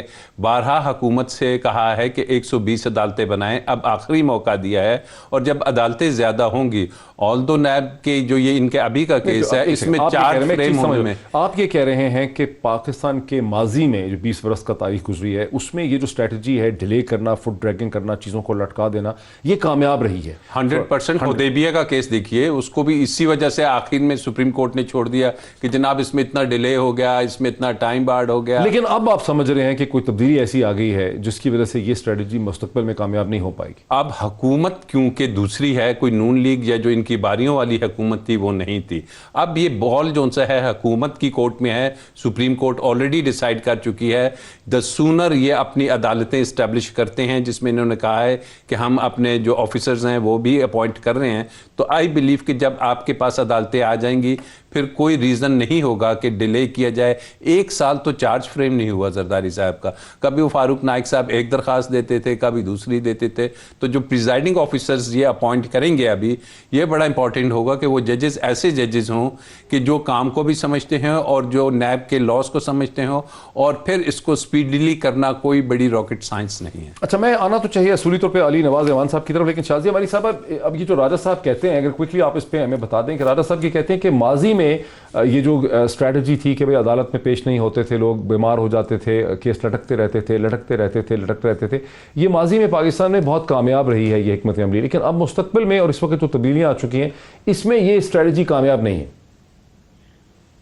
12 हुकूमत से कहा है कि 120 अदालतें बनाएं, अब आखिरी मौका दिया है। और जब अदालतें ज़्यादा होंगी, ऑल्दो नैब के जो ये इनके अभी का केस है इसमें 4 फ्रेम में आप ये कह रहे हैं कि पाकिस्तान के माजी में जो 20 बरस का तारीख गुजरी है उसमें ये जो स्ट्रेटजी है डिले करना, फुट ड्रैगिंग करना, चीज़ों को लटका देना, ये कामयाब रही है 100%। हुदैबिया का केस देखिए, उसको भी इसी वजह से आखिर में सुप्रीम कोर्ट ने छोड़ दिया कि जनाब इसमें इतना डिले हो गया, इसमें इतना टाइम बार्ड हो गया। लेकिन अब आप समझ रहे हैं कि कोई तब्दीली ऐसी आ गई है जिसकी वजह से ये स्ट्रेटजी मुस्तकबिल में कामयाब नहीं हो पाएगी। अब हुकूमत क्योंकि दूसरी है, कोई नून लीग या जो इनकी बारियों वाली हुकूमत थी वो नहीं थी। अब ये बॉल जो सा है हुकूमत की कोर्ट में है, सुप्रीम कोर्ट ऑलरेडी डिसाइड कर चुकी है। द सूनर ये अपनी अदालतें इस्टेब्लिश करते हैं जिसमें इन्होंने कहा है कि हम अपने जो ऑफिसर्स हैं वो भी अपॉइंट कर रहे हैं, तो आई बिलीव कि जब आपके पास अदालतें आ जाएंगी फिर कोई रीज़न नहीं होगा कि डिले किया जाए। 1 साल तो चार्ज फ्रेम नहीं हुआ जरदारी साहब का। कभी वो फारूक नाइक साहब एक दरख्वास्त देते थे, कभी दूसरी देते थे। तो जो प्रिजाइडिंग ऑफिसर्स ये अपॉइंट करेंगे अभी, ये बड़ा इंपॉर्टेंट होगा कि वो जजेस ऐसे जजेस हों कि जो काम को भी समझते हैं और जो नैब के लॉस को समझते हों, और फिर इसको स्पीडली करना कोई बड़ी रॉकेट साइंस नहीं है। अच्छा, मैं आना तो चाहिए असूली तौर पे अली नवाज अमान साहब की तरफ, लेकिन शाजी हमारी साहब अब ये जो राजा साहब कहते हैं, अगर क्विकली आप इस पे हमें बता दें कि राजा साहब ये कहते हैं कि माजी में ये जो स्ट्रैटेजी थी कि भाई अदालत में पेश नहीं होते थे, लोग बीमार हो जाते थे, केस लटकते रहते थे, ये माजी में पाकिस्तान में बहुत कामयाब रही है ये हिकमत अमली। लेकिन अब मुस्तकबिल में और इस वक्त जो तब्दीलियां आ चुकी हैं इसमें ये स्ट्रैटेजी कामयाब नहीं है।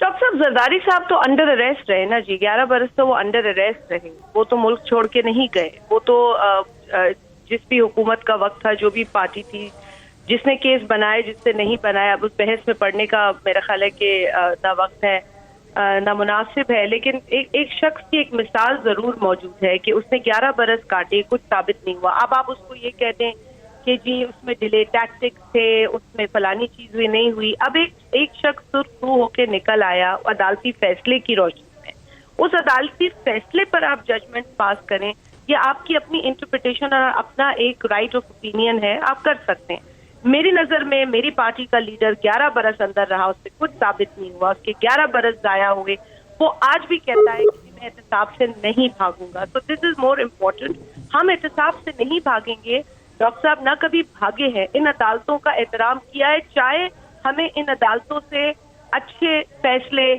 डॉक्टर साहब, जरदारी साहब तो अंडर अरेस्ट रहे ना जी, 11 बरस तो वो अंडर अरेस्ट रहे। वो तो मुल्क छोड़ के नहीं गए। वो तो जिस भी हुकूमत का वक्त था, जो भी पार्टी थी, जिसने केस बनाए, जिससे नहीं बनाया, अब उस बहस में पढ़ने का मेरा ख्याल है कि ना वक्त है ना मुनासिब है। लेकिन एक शख्स की एक मिसाल जरूर मौजूद है कि उसने 11 बरस काटे, कुछ साबित नहीं हुआ। अब आप उसको ये कह दें कि जी उसमें डिले टैक्टिक्स थे, उसमें फलानी चीज हुई नहीं हुई। अब एक शख्स सुर्खरू होके निकल आया अदालती फैसले की रोशनी में, उस अदालती फैसले पर आप जजमेंट पास करें, ये आपकी अपनी इंटरप्रिटेशन और अपना एक राइट ऑफ ओपिनियन है, आप कर सकते हैं। मेरी नजर में मेरी पार्टी का लीडर 11 बरस अंदर रहा, उससे कुछ साबित नहीं हुआ, उसके 11 बरस जाया हुए। वो आज भी कहता है कि मैं एहतसाब से नहीं भागूंगा। तो दिस इज मोर इम्पोर्टेंट। हम एहतसाब से नहीं भागेंगे। डॉक्टर साहब ना कभी भागे हैं, इन अदालतों का एहतराम किया है, चाहे हमें इन अदालतों से अच्छे फैसले,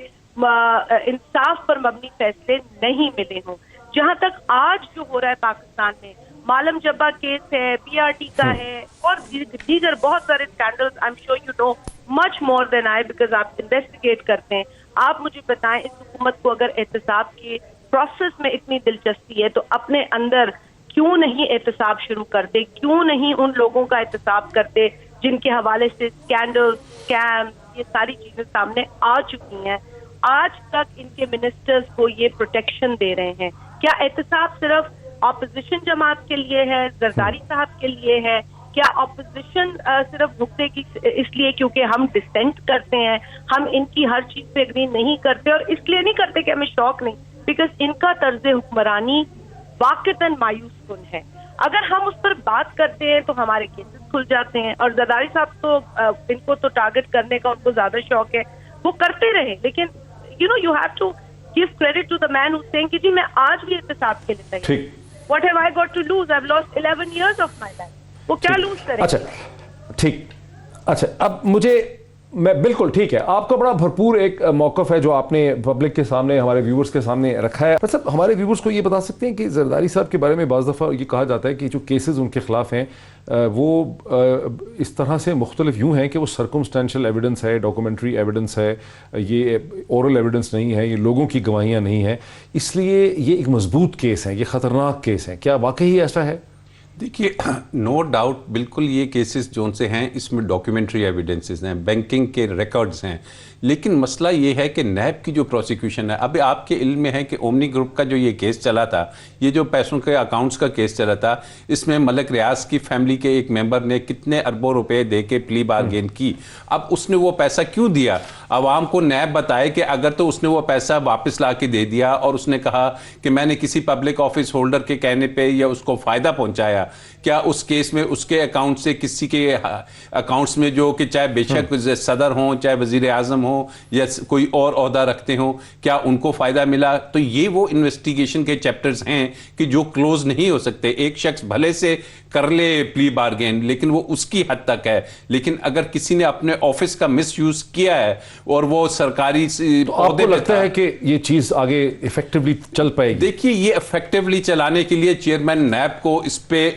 इंसाफ पर मबनी फैसले नहीं मिले हों। जहां तक आज जो हो रहा है पाकिस्तान में, मालम जब्बा केस है, पीआरटी का है और दीगर बहुत सारे scandals, I am sure you know much more than I, because आप इन्वेस्टिगेट करते हैं। आप मुझे बताएं, इस हुकूमत को अगर एहतसाब के प्रोसेस में इतनी दिलचस्पी है तो अपने अंदर क्यों नहीं एहतसाब शुरू करते? क्यों नहीं उन लोगों का एहतसाब करते जिनके हवाले से स्कैंडल, स्कैम, ये सारी चीजें सामने आ चुकी हैं? आज तक इनके मिनिस्टर्स को ये प्रोटेक्शन दे रहे हैं। क्या एहतसाब सिर्फ ऑपोजिशन जमात के लिए है, जरदारी साहब के लिए है? क्या ऑपोजिशन सिर्फ भुगते की इसलिए क्योंकि हम डिसेंट करते हैं, हम इनकी हर चीज पे एग्री नहीं करते, और इसलिए नहीं करते कि हमें शौक नहीं, बिकॉज इनका तर्ज हुक्मरानी वाकईतन मायूस कुन है। अगर हम उस पर बात करते हैं तो हमारे केसेस खुल जाते हैं। और जरदारी साहब तो इनको तो टारगेट करने का उनको ज्यादा शौक है, वो करते रहे। लेकिन you have to give credit to the man who saying कि जी मैं आज भी एहतसाब के लिए तैयार हूं। What have I got to lose? I've lost 11 years of my life. वो क्या लूज करेंगे? अच्छा, ठीक। अच्छा, अब मुझे میں بالکل ٹھیک ہے، آپ کا بڑا بھرپور ایک موقف ہے جو آپ نے پبلک کے سامنے، ہمارے ویورز کے سامنے رکھا ہے. صاحب ہمارے ویورز کو یہ بتا سکتے ہیں کہ زرداری صاحب کے بارے میں بعض دفعہ یہ کہا جاتا ہے کہ جو کیسز ان کے خلاف ہیں وہ اس طرح سے مختلف یوں ہیں کہ وہ سرکمسٹینشل ایویڈنس ہے، ڈاکومنٹری ایویڈنس ہے، یہ اورل ایویڈنس نہیں ہے، یہ لوگوں کی گواہیاں نہیں ہیں، اس لیے یہ ایک مضبوط کیس ہے، یہ خطرناک کیس ہے. کیا واقعی ایسا ہے؟ دیکھیے نو ڈاؤٹ بالکل یہ کیسز جو سے ہیں اس میں ڈاکیومنٹری ایویڈنسز ہیں، بینکنگ کے ریکارڈز ہیں، لیکن مسئلہ یہ ہے کہ نیب کی جو پروسیکیوشن ہے، ابھی آپ کے علم میں ہے کہ اومنی گروپ کا جو یہ کیس چلا تھا، یہ جو پیسوں کے اکاؤنٹس کا کیس چلا تھا، اس میں ملک ریاض کی فیملی کے ایک ممبر نے کتنے اربوں روپے دے کے پلی بارگین کی. اب اس نے وہ پیسہ کیوں دیا؟ عوام کو نیب بتائے کہ اگر تو اس نے وہ پیسہ واپس لا کے دے دیا اور اس نے کہا کہ میں نے کسی پبلک آفس ہولڈر کے کہنے پہ یا اس کو فائدہ پہنچایا، کیا اس کیس میں اس کے اکاؤنٹ سے کسی کے اکاؤنٹس میں جو کہ چاہے بے شک صدر ہوں، چاہے وزیر اعظم ہوں یا کوئی اور عہدہ رکھتے ہوں، کیا ان کو فائدہ ملا؟ تو یہ وہ انویسٹیگیشن کے چیپٹرز ہیں کہ جو کلوز نہیں ہو سکتے. ایک شخص بھلے سے کر لے پلی بارگین لیکن وہ اس کی حد تک ہے، لیکن اگر کسی نے اپنے آفس کا مس یوز کیا ہے اور وہ سرکاری آپ کو لگتا ہے کہ یہ چیز آگے ایفیکٹولی چل پائے گی؟ دیکھیے یہ ایفیکٹولی چلانے کے لیے چیئرمین نیب کو اس پہ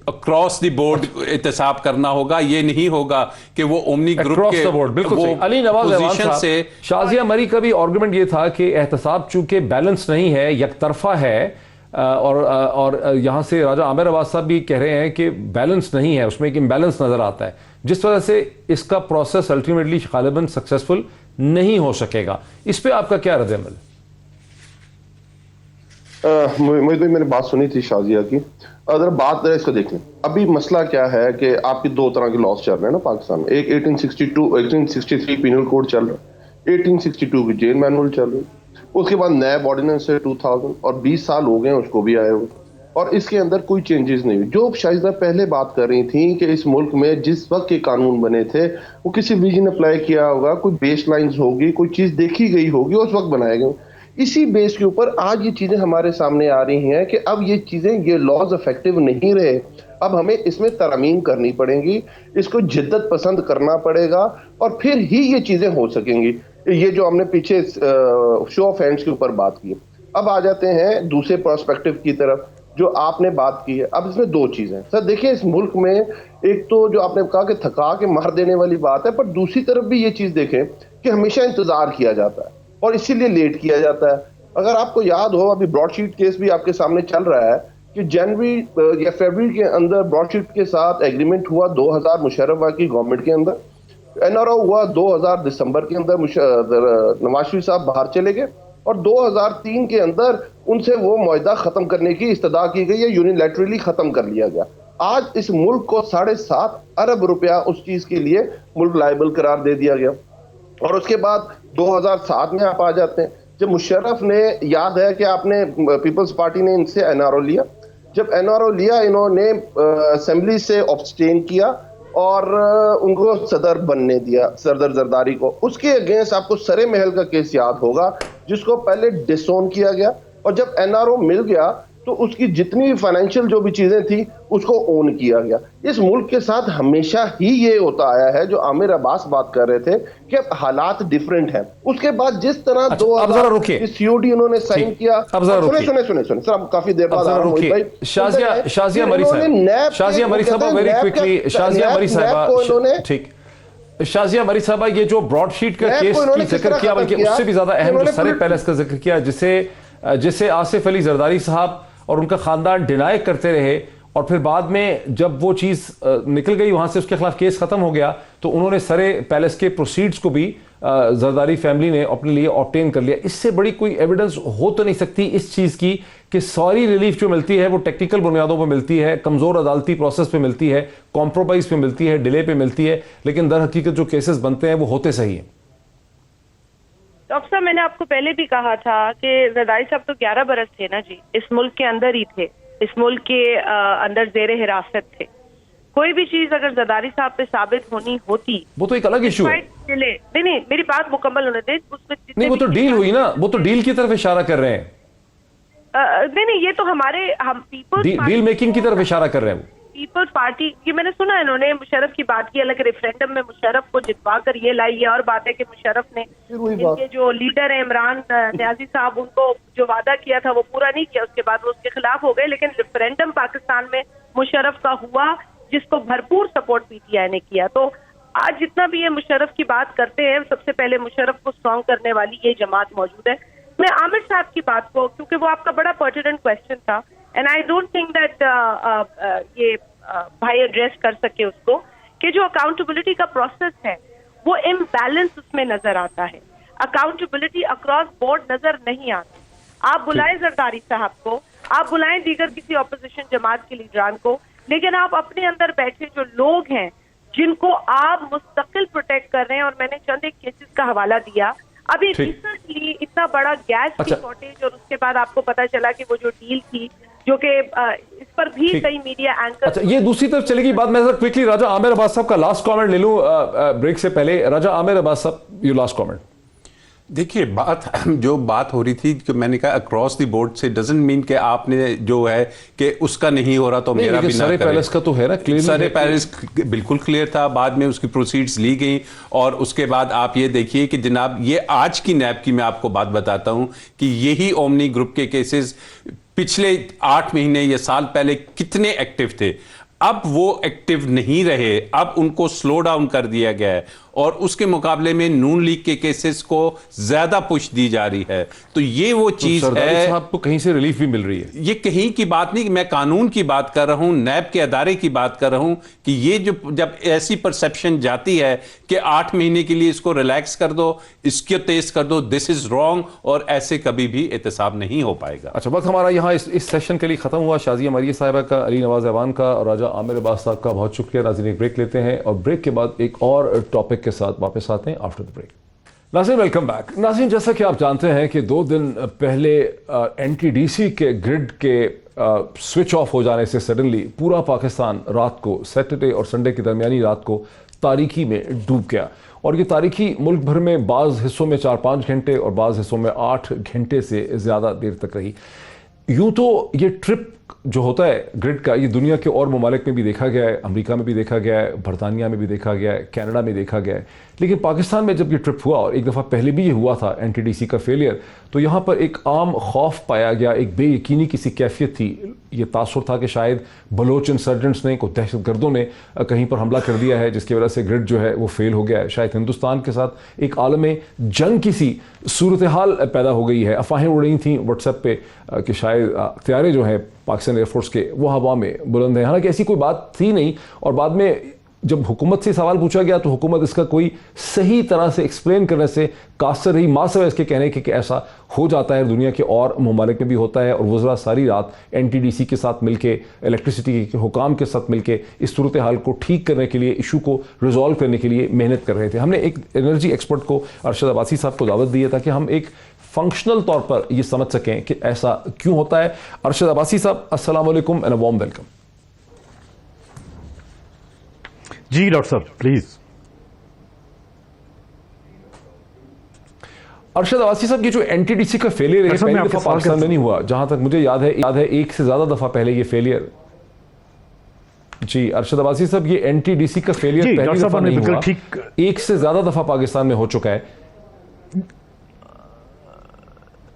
اکراس دی بورڈ احتساب کرنا ہوگا. یہ نہیں ہوگا کہ وہ اومنی گروپ کے بالکل صحیح. علی نواز احمد صاحب، شازیہ مری کا بھی آرگومنٹ یہ تھا کہ احتساب چونکہ بیلنس نہیں ہے، یک طرفہ ہے، اور یہاں سے راجہ عامر عباس صاحب بھی کہہ رہے ہیں کہ بیلنس نہیں ہے، اس میں ایک امبیلنس نظر آتا ہے، جس وجہ سے اس کا پروسیس الٹیمیٹلی غالباً سکسیسفل نہیں ہو سکے گا. اس پہ آپ کا کیا رد عمل؟ محیط بھائی میں نے بات سنی تھی شازیہ کی. اگر بات اس کو دیکھ لیں، ابھی مسئلہ کیا ہے کہ آپ کی دو طرح کے لاس چل رہے ہیں نا پاکستان میں. ایک 1863 پینل کوڈ چل رہا ہے، 1862 کی جیل مینول چل رہی ہے، اس کے بعد نیب آرڈیننس ہے 2000 اور 20 سال ہو گئے ہیں اس کو بھی آئے ہوئے، اور اس کے اندر کوئی چینجز نہیں ہوئی. جو شاہزہ پہلے بات کر رہی تھیں کہ اس ملک میں جس وقت کے قانون بنے تھے وہ کسی ویژن نے اپلائی کیا ہوگا، کوئی بیس لائنز ہوگی، کوئی چیز دیکھی گئی ہوگی، اس وقت بنائے گئے. اسی بیس کے اوپر آج یہ چیزیں ہمارے سامنے آ رہی ہیں کہ اب یہ چیزیں، یہ لاز افیکٹو نہیں رہے، اب ہمیں اس میں ترامیم کرنی پڑیں گی، اس کو جدت پسند کرنا پڑے گا، اور پھر ہی یہ چیزیں ہو سکیں گی. یہ جو ہم نے پیچھے شو آف ہینڈز کے اوپر بات کی. اب آ جاتے ہیں دوسرے پرسپیکٹو کی طرف جو آپ نے بات کی ہے. اب اس میں دو چیزیں سر دیکھیں، اس ملک میں ایک تو جو آپ نے کہا کہ تھکا کے مار دینے والی بات ہے، پر دوسری طرف بھی یہ چیز دیکھیں کہ ہمیشہ انتظار کیا جاتا ہے اور اسی لیے لیٹ کیا جاتا ہے. اگر آپ کو یاد ہو، ابھی براڈ شیٹ کیس بھی آپ کے سامنے چل رہا ہے کہ جنوری یا فیبرری کے اندر براڈ شیٹ کے ساتھ ایگریمنٹ ہوا 2000 مشرف کی گورنمنٹ کے اندر، این آر او ہوا 2000 دسمبر کے اندر، نواز شریف صاحب باہر چلے گئے، اور 2003 کے اندر ان سے وہ معاہدہ ختم کرنے کی استدعا کی گئی ہے، یونیلیٹرلی ختم کر لیا گیا. آج اس ملک کو 7.5 ارب روپیہ اس چیز کے لیے ملک لائبل قرار دے دیا گیا. اور اس کے بعد 2007 میں آپ آ جاتے ہیں جب مشرف نے، یاد ہے کہ آپ نے پیپلز پارٹی نے ان سے این آر او لیا، جب این آر او لیا انہوں نے اسمبلی سے ابسٹین کیا اور ان کو صدر بننے دیا، صدر زرداری کو. اس کے اگینسٹ آپ کو سرے محل کا کیس یاد ہوگا جس کو پہلے ڈسون کیا گیا، اور جب این آر او مل گیا تو اس کی جتنی فائنینشیل جو بھی چیزیں تھیں اس کو اون کیا گیا. اس ملک کے ساتھ ہمیشہ ہی یہ ہوتا آیا ہے جو عامر عباس بات کر رہے تھے کہ حالات ڈیفرنٹ ہیں. اس کے بعد جس طرح 2000 سی او ڈی انہوں نے سائن کیا، سنے سر ہم کافی دیر بعد آ رہے ہیں. شازیہ مری صاحبہ ویری کوئکلی، شازیہ مری صاحبہ یہ جو براڈ شیٹ کا کیس کی ذکر کیا، بلکہ اس سے بھی زیادہ اہم جو سرے پیلس کا ذکر کیا، جسے آصف علی زرداری صاحب اور ان کا خاندان ڈینائی کرتے رہے، اور پھر بعد میں جب وہ چیز نکل گئی وہاں سے، اس کے خلاف کیس ختم ہو گیا، تو انہوں نے سرے پیلس کے پروسیڈز کو بھی زرداری فیملی نے اپنے لیے آبٹین کر لیا. اس سے بڑی کوئی ایویڈنس ہو تو نہیں سکتی اس چیز کی کہ ساری ریلیف جو ملتی ہے وہ ٹیکنیکل بنیادوں پہ ملتی ہے، کمزور عدالتی پروسیس پہ ملتی ہے، کمپرومائز پہ ملتی ہے، ڈیلے پہ ملتی ہے، لیکن در حقیقت جو کیسز بنتے ہیں وہ ہوتے صحیح ہیں. ڈاکٹر صاحب میں نے آپ کو پہلے بھی کہا تھا کہ زرداری صاحب تو 11 برس تھے نا جی، اس ملک کے اندر ہی تھے، اس ملک کے اندر زیر حراست تھے. کوئی بھی چیز اگر زرداری صاحب پہ ثابت ہونی ہوتی، وہ تو ایک الگ ایشو ہے. نہیں میری بات مکمل ہونے دیں. اس میں نہیں، وہ تو ڈیل ہوئی نا، وہ تو ڈیل کی طرف اشارہ کر رہے ہیں. نہیں یہ تو ہم پیپل ڈیل میکنگ کی طرف اشارہ کر رہے ہیں. پیپلز پارٹی یہ میں نے سنا انہوں نے مشرف کی بات کی، الگ ریفرینڈم میں مشرف کو جتوا کر یہ لائی ہے، اور بات ہے کہ مشرف نے ان کے جو لیڈر ہیں عمران نیازی صاحب، ان کو جو وعدہ کیا تھا وہ پورا نہیں کیا، اس کے بعد وہ اس کے خلاف ہو گئے، لیکن ریفرینڈم پاکستان میں مشرف کا ہوا جس کو بھرپور سپورٹ پی ٹی آئی نے کیا. تو آج جتنا بھی یہ مشرف کی بات کرتے ہیں، سب سے پہلے مشرف کو اسٹرانگ کرنے والی یہ جماعت موجود ہے. میں عامر صاحب کی بات کو، کیونکہ وہ آپ کا بڑا پرٹیننٹ کوشچن تھا and I don't think that یہ بھائی ایڈریس کر سکے اس کو، کہ جو اکاؤنٹیبلٹی کا پروسیس ہے وہ امبیلنس اس میں نظر آتا ہے، اکاؤنٹیبلٹی اکراس بورڈ نظر نہیں آتی. آپ بلائیں زرداری صاحب کو، آپ بلائیں دیگر کسی اپوزیشن جماعت کے لیڈران کو، لیکن آپ اپنے اندر بیٹھے جو لوگ ہیں جن کو آپ مستقل پروٹیکٹ کر رہے ہیں، اور میں نے چند ایک کیسز کا حوالہ دیا ابھی ریسنٹلی، اتنا بڑا گیس کی شارٹیج، اور اس کے بعد آپ کو پتا چلا کہ وہ جو ڈیل تھی جو کہ اس پر بھی کئی میڈیا اینکر. اچھا، یہ دوسری طرف چلے گی بات. میں کوئکلی راجہ عامر عباس صاحب کا لاسٹ کامنٹ لے لوں بریک سے پہلے. راجہ عامر عباس صاحب، یو لاسٹ کامنٹ. دیکھیے، جو بات ہو رہی تھی کہ میں نے کہا اکراس دی بورڈ سے ڈزنٹ مین کہ آپ نے جو ہے کہ اس کا نہیں ہو رہا تو میرا بھی نہ کرے. سر پیلس کا تو ہے نا، سر پیلس بالکل کلیئر تھا، بعد میں اس کی پروسیڈز لی گئیں، اور اس کے بعد آپ یہ دیکھیے کہ جناب یہ آج کی نیب کی میں آپ کو بات بتاتا ہوں کہ یہی اومنی گروپ کے کیسز پچھلے 8 مہینے یا سال پہلے کتنے ایکٹیو تھے، اب وہ ایکٹیو نہیں رہے، اب ان کو سلو ڈاؤن کر دیا گیا ہے، اور اس کے مقابلے میں نون لیگ کے کیسز کو زیادہ پش دی جا رہی ہے. تو یہ وہ چیز ہے، صاحب کو کہیں سے ریلیف بھی مل رہی ہے. یہ کہیں کی بات نہیں، میں قانون کی بات کر رہا ہوں، نیب کے ادارے کی بات کر رہا ہوں کہ یہ جب ایسی پرسپشن جاتی ہے کہ 8 مہینے کے لیے اس کو ریلیکس کر دو، اس کو تیز کر دو، دس از رانگ، اور ایسے کبھی بھی احتساب نہیں ہو پائے گا. اچھا، وقت ہمارا یہاں اس سیشن کے لیے ختم ہوا. شازیہ مریہ صاحبہ کا، علی نواز ایوان کا، اور راجہ عامر عباس صاحب کا بہت شکریہ. ناظرین، ایک بریک لیتے ہیں اور بریک کے بعد ایک اور ٹاپک کے ساتھ واپس آتے ہیں آفٹر دا بریک. ناظرین، ویلکم بیک. ناظرین، جیسا کہ آپ جانتے ہیں کہ 2 دن پہلے این ٹی ڈی سی کے گرڈ کے سوئچ آف ہو جانے سے سڈنلی پورا پاکستان رات کو، سیٹرڈے اور سنڈے کی درمیانی رات کو تاریکی میں ڈوب گیا. اور یہ تاریکی ملک بھر میں بعض حصوں میں 4-5 گھنٹے اور بعض حصوں میں 8 گھنٹے سے زیادہ دیر تک رہی. یوں تو یہ ٹرپ جو ہوتا ہے گرڈ کا، یہ دنیا کے اور ممالک میں بھی دیکھا گیا ہے، امریکہ میں بھی دیکھا گیا ہے، برطانیہ میں بھی دیکھا گیا ہے، کینیڈا میں دیکھا گیا ہے. لیکن پاکستان میں جب یہ ٹرپ ہوا، اور ایک دفعہ پہلے بھی یہ ہوا تھا این ٹی ڈی سی کا فیلئر، تو یہاں پر ایک عام خوف پایا گیا، ایک بے یقینی کسی کیفیت تھی. یہ تاثر تھا کہ شاید بلوچ انسرجنٹس نے، کوئی دہشت گردوں نے کہیں پر حملہ کر دیا ہے، جس کی وجہ سے گرڈ جو ہے وہ فیل ہو گیا ہے. شاید ہندوستان کے ساتھ ایک عالم جنگ کی سی صورتحال پیدا ہو گئی ہے. افواہیں اڑ رہی تھیں واٹس ایپ پہ کہ شاید طیارے جو ہیں پاکستان ایئر فورس کے وہ ہوا میں بلند ہیں. حالانکہ ایسی کوئی بات تھی نہیں. اور بعد میں جب حکومت سے سوال پوچھا گیا تو حکومت اس کا کوئی صحیح طرح سے ایکسپلین کرنے سے قاصر رہی، ماں سے اس کے کہنے کہ ایسا ہو جاتا ہے، دنیا کے اور ممالک میں بھی ہوتا ہے. اور وزراء ساری رات این ٹی ڈی سی کے ساتھ مل کے، الیکٹریسٹی کے حکام کے ساتھ مل کے اس صورتحال کو ٹھیک کرنے کے لیے، ایشو کو ریزالو کرنے کے لیے محنت کر رہے تھے. ہم نے ایک انرجی ایکسپرٹ کو، ارشد عباسی صاحب کو دعوت دی ہے تاکہ ہم ایک فنکشنل طور پر یہ سمجھ سکیں کہ ایسا کیوں ہوتا ہے. ارشد عباسی صاحب، السلام علیکم اینڈ اے وارم ویلکم. جی ڈاکٹر صاحب پلیز. ارشد عباسی صاحب، یہ جو این ٹی ڈی سی کا فیلئر ہے پہلی دفعہ پاکستان میں نہیں ہوا، جہاں تک مجھے یاد ہے ایک سے زیادہ دفعہ پہلے یہ فیلئر. جی ارشد عباسی صاحب، یہ این ٹی ڈی سی کا فیلئر پہلی دفعہ نہیں ہوا، ایک سے زیادہ دفعہ پاکستان میں ہو چکا ہے.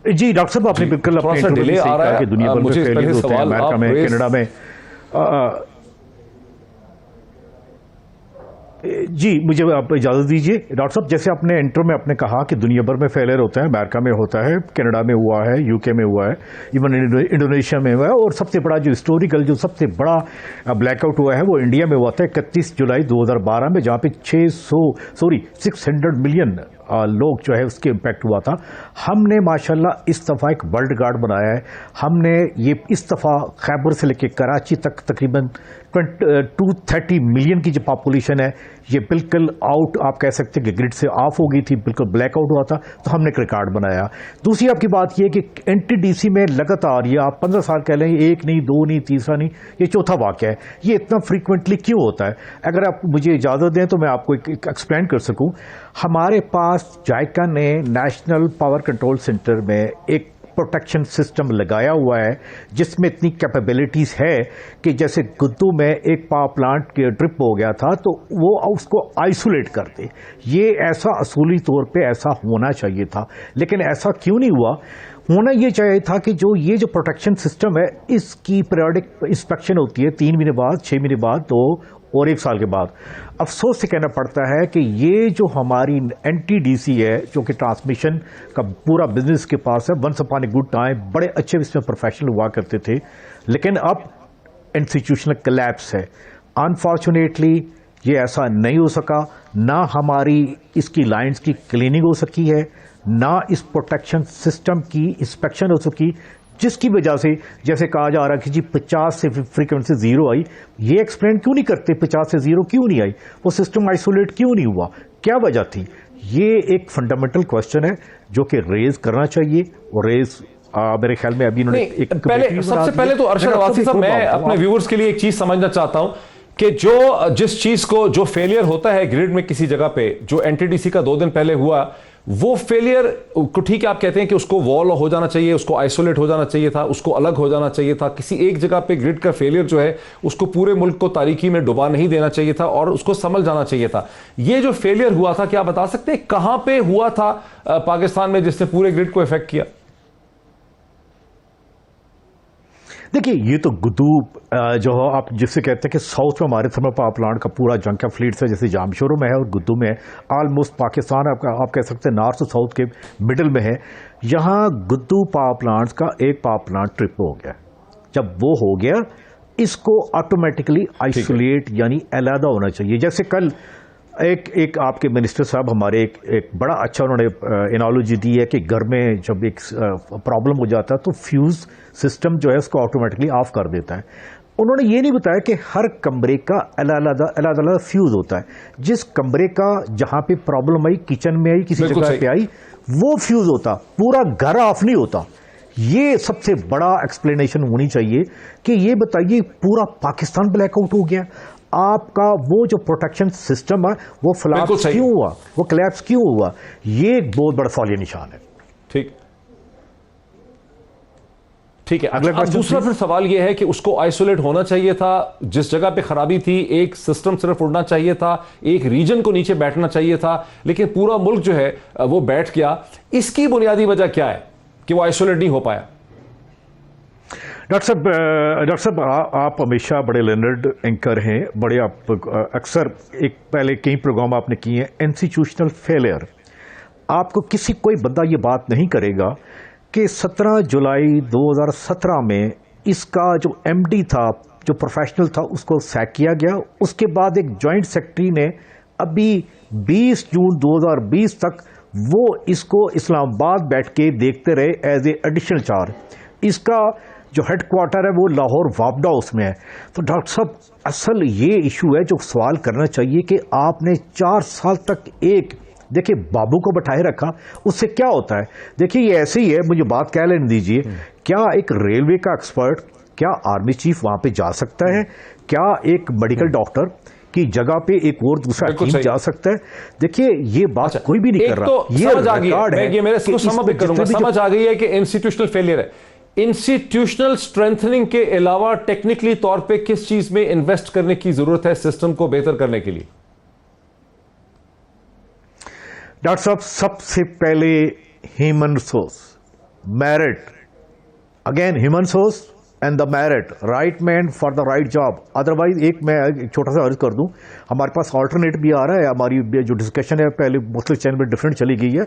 جی ڈاکٹر صاحب، آپ نے بالکل تھوڑا سا ڈیلے آ رہا ہے. دنیا بھر میں فیلئر ہوتے ہیں، امریکہ میں، کینیڈا میں. جی مجھے آپ اجازت دیجیے ڈاکٹر صاحب. جیسے آپ نے انٹرو میں آپ نے کہا کہ دنیا بھر میں فیلئر ہوتا ہے، امریکہ میں ہوتا ہے، کینیڈا میں ہوا ہے، یو کے میں ہوا ہے، ایون انڈونیشیا میں ہوا ہے، اور سب سے بڑا جو ہسٹوریکل جو سب سے بڑا بلیک آؤٹ ہوا ہے وہ انڈیا میں ہوا تھا 31 جولائی 2012 میں، جہاں پہ 600 ملین لوگ جو ہے اس کے امپیکٹ ہوا تھا. ہم نے ماشاءاللہ اس دفعہ ایک ورلڈ گارڈ بنایا ہے. ہم نے یہ اس دفعہ خیبر سے لے کے کراچی تک تقریباً 230 ملین کی جو پاپولیشن ہے یہ بالکل آؤٹ، آپ کہہ سکتے ہیں کہ گرڈ سے آف ہو گئی تھی، بالکل بلیک آؤٹ ہوا تھا. تو ہم نے ایک ریکارڈ بنایا. دوسری آپ کی بات یہ کہ این ٹی ڈی سی میں لگاتار یہ آپ 15 سال کہہ لیں، ایک نہیں، دو نہیں، تیسرا نہیں، یہ چوتھا واقعہ ہے. یہ اتنا فریکوینٹلی کیوں ہوتا ہے؟ اگر آپ مجھے اجازت دیں تو میں آپ کو ایکسپلین کر سکوں. ہمارے پاس جائکا نے نیشنل پاور کنٹرول سینٹر میں ایک प्रोटेक्शन सिस्टम लगाया हुआ है जिसमें इतनी कैपेबिलिटीज है कि जैसे गुद्दू में एक पावर प्लांट के ट्रिप हो गया था तो वो उसको आइसोलेट कर दे। ये ऐसा असूली तौर पे ऐसा होना चाहिए था, लेकिन ऐसा क्यों नहीं हुआ? होना ये चाहिए था कि ये जो प्रोटेक्शन सिस्टम है इसकी पीरियोडिक इंस्पेक्शन होती है 3 महीने बाद, 6 महीने बाद, 2 और 1 साल के बाद। अफसोस से कहना पड़ता है कि ये जो हमारी NTDC है जो कि ट्रांसमिशन का पूरा बिजनेस के पास है, once upon a good time बड़े अच्छे इसमें प्रोफेशनल हुआ करते थे, लेकिन अब इंस्टीट्यूशनल कोलैप्स है। अनफॉर्चुनेटली ये ऐसा नहीं हो सका, ना हमारी इसकी लाइंस की क्लीनिंग हो सकी है, ना इस प्रोटेक्शन सिस्टम की इंस्पेक्शन हो सकी, जिसकी वजह से जैसे कहा जा रहा है कि जी 50 से फ्रीक्वेंसी 0 आई। ये एक्सप्लेन क्यों नहीं करते 50 से 0 क्यों नहीं आई, वो सिस्टम आइसोलेट क्यों नहीं हुआ, क्या वजह थी? ये एक फंडामेंटल क्वेश्चन है जो कि रेज करना चाहिए, और रेज मेरे ख्याल में अभी इन्होंने सबसे पहले तो अरशद अब्बासी साहब, मैं अपने व्यूअर्स के लिए एक चीज समझना चाहता हूं कि जिस चीज को जो फेलियर होता है ग्रिड में किसी जगह पे, जो NTDC का 2 दिन पहले हुआ, वो फेलियर को ठीक है आप कहते हैं कि उसको वॉल हो जाना चाहिए, उसको आइसोलेट हो जाना चाहिए था, उसको अलग हो जाना चाहिए था। किसी एक जगह पे ग्रिड का फेलियर जो है उसको पूरे मुल्क को तारीकी में डुबा नहीं देना चाहिए था और उसको समझ जाना चाहिए था। ये जो फेलियर हुआ था, क्या आप बता सकते हैं कहां पे हुआ था पाकिस्तान में जिसने पूरे ग्रिड को इफेक्ट किया? देखिए, ये तो गुद्दू जो आप जिससे कहते हैं कि साउथ में हमारे थर्मल पावर प्लांट का पूरा जंक फ्लीट्स है, जैसे जामशोरों में है और गुद्दू में है। ऑलमोस्ट पाकिस्तान आप कह सकते हैं नॉर्थ से साउथ के मिडिल में है। यहाँ गुद्दू पावर प्लांट्स का एक पावर प्लांट ट्रिप हो गया। जब वो हो गया, इसको ऑटोमेटिकली आइसोलेट यानी अलहदा होना चाहिए। जैसे कल एक आपके मिनिस्टर साहब हमारे एक बड़ा अच्छा उन्होंने एनालॉजी दी है कि घर में जब एक प्रॉब्लम हो जाता है तो फ्यूज सिस्टम जो है उसको ऑटोमेटिकली ऑफ कर देता है। उन्होंने ये नहीं बताया कि हर कमरे का अलग-अलग फ्यूज होता है। जिस कमरे का जहां पे प्रॉब्लम आई, किचन में आई, किसी जगह पे आई, वो फ्यूज होता, पूरा घर ऑफ नहीं होता। ये सबसे बड़ा एक्सप्लेनेशन होनी चाहिए कि ये बताइए पूरा पाकिस्तान ब्लैकआउट हो गया, आपका वो जो प्रोटेक्शन सिस्टम है वो फ्लैप्स क्यों हुआ, वो कोलैप्स क्यों हुआ? ये एक बहुत बड़ा सवालिया निशान है। ठीक है। अब दूसरा फिर सवाल यह है कि उसको आइसोलेट होना चाहिए था, जिस जगह पे खराबी थी एक सिस्टम सिर्फ उड़ना चाहिए था, एक रीजन को नीचे बैठना चाहिए था, लेकिन पूरा मुल्क जो है वो बैठ गया। इसकी बुनियादी वजह क्या है कि वो आइसोलेट नहीं हो पाया? डॉक्टर साहब आप हमेशा बड़े लर्नर्ड एंकर हैं, बड़े आप अक्सर पहले कई प्रोग्राम आपने किए हैं। इंस्टीट्यूशनल फेलियर, आपको कोई बंदा ये बात नहीं करेगा कि 17 जुलाई 2017 में इसका जो MD था, जो प्रोफेशनल था, उसको सैक किया गया। उसके बाद एक जॉइंट सेक्रेटरी ने अभी 20 जून 2020 तक वो इसको इस्लामाबाद बैठ के देखते रहे एज ए एडिशनल चार्ज। इसका जो हेड क्वार्टर है वो लाहौर वापडा उसमें है। तो डॉक्टर साहब, असल ये इशू है जो सवाल करना चाहिए कि आपने 4 साल तक देखिए बाबू को बैठाए रखा, उससे क्या होता है? देखिए ये ऐसे ही है, मुझे बात कह लेने दीजिए, क्या एक रेलवे का एक्सपर्ट, क्या आर्मी चीफ वहां पे जा सकता है? क्या एक मेडिकल डॉक्टर की जगह पे एक और दूसरा टीम जा सकता है? देखिए ये बात कोई भी नहीं कर रहा। तो ये समझ आ गई है, समझ आ गई है कि इंस्टीट्यूशनल फेलियर है। इंस्टीट्यूशनल स्ट्रेंथनिंग के अलावा टेक्निकली तौर पे किस चीज में इन्वेस्ट करने की जरूरत है सिस्टम को बेहतर करने के लिए? डॉक्टर साहब, सबसे पहले human resource, merit, again human resource and the merit, right man for the right job. Otherwise मैं एक छोटा सा अर्ज कर दूं, हमारे पास ऑल्टरनेट भी आ रहा है। हमारी जो डिस्कशन है पहले मुख्तलिफ चैनल में डिफरेंट चली गई है।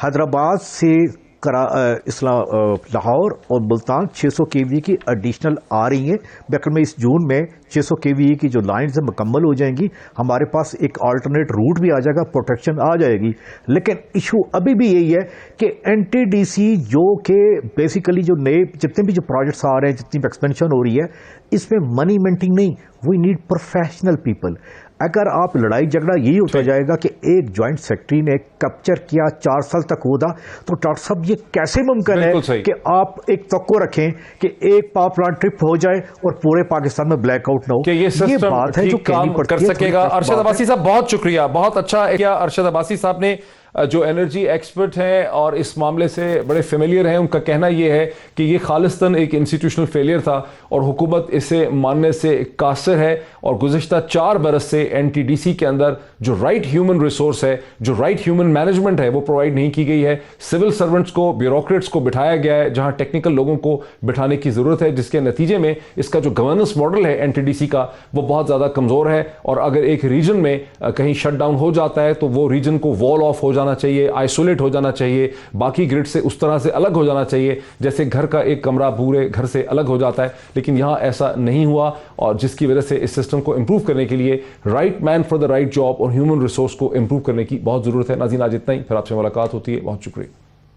हैदराबाद से लाहौर और मुल्तान 600 kV की एडिशनल आ रही हैं। बल्कि में इस जून में 600 kV की जो लाइन्स है मुकम्मल हो जाएंगी, हमारे पास एक अल्टरनेट रूट भी आ जाएगा, प्रोटेक्शन आ जाएगी। लेकिन इशू अभी भी यही है कि NTDC जो कि बेसिकली जो नए जितने भी जो प्रोजेक्ट्स आ रहे हैं, जितनी भी एक्सपेंशन हो रही है, इसमें मनी मेंटिंग नहीं, वी नीड प्रोफेशनल पीपल। अगर आप लड़ाई झगड़ा यही होता जाएगा कि एक जॉइंट सेक्रेटरी ने कैप्चर किया 4 साल तक होगा, तो डॉक्टर साहब ये कैसे मुमकिन है कि आप एक तवक्को रखें कि एक पावर प्लांट ट्रिप हो जाए और पूरे पाकिस्तान में ब्लैकआउट ना हो? कि ये बात है जो काम कर सकेगा। अरशद अब्बासी साहब बहुत शुक्रिया, बहुत अच्छा किया अरशद अब्बासी साहब ने। جو انرجی ایکسپرٹ ہیں اور اس معاملے سے بڑے فیملیئر ہیں، ان کا کہنا یہ ہے کہ یہ خالصتاً ایک انسٹیٹیوشنل فیلئر تھا اور حکومت اسے ماننے سے قاصر ہے، اور گزشتہ 4 برس سے NTDC کے اندر جو رائٹ ہیومن ریسورس ہے، جو رائٹ ہیومن مینجمنٹ ہے، وہ پرووائڈ نہیں کی گئی ہے. سول سرونٹس کو، بیوروکریٹس کو بٹھایا گیا ہے جہاں ٹیکنیکل لوگوں کو بٹھانے کی ضرورت ہے، جس کے نتیجے میں اس کا جو گورننس ماڈل ہے NTDC کا وہ بہت زیادہ کمزور ہے. اور اگر ایک ریجن میں کہیں شٹ ڈاؤن ہو جاتا ہے تو وہ ریجن کو وال آف ہو جانا چاہیے، آئسولیٹ ہو جانا چاہیے، باقی گرڈ سے اس طرح سے الگ ہو جانا چاہیے جیسے گھر کا ایک کمرہ پورے گھر سے الگ ہو جاتا ہے. لیکن یہاں ایسا نہیں ہوا، اور جس کی وجہ سے اس سسٹم کو امپروو کرنے کے لیے right man for the right job اور ہیومن ریسورس کو امپروو کرنے کی بہت ضرورت ہے. ناظرین آج اتنا ہی، پھر آپ سے ملاقات ہوتی ہے. بہت شکریہ.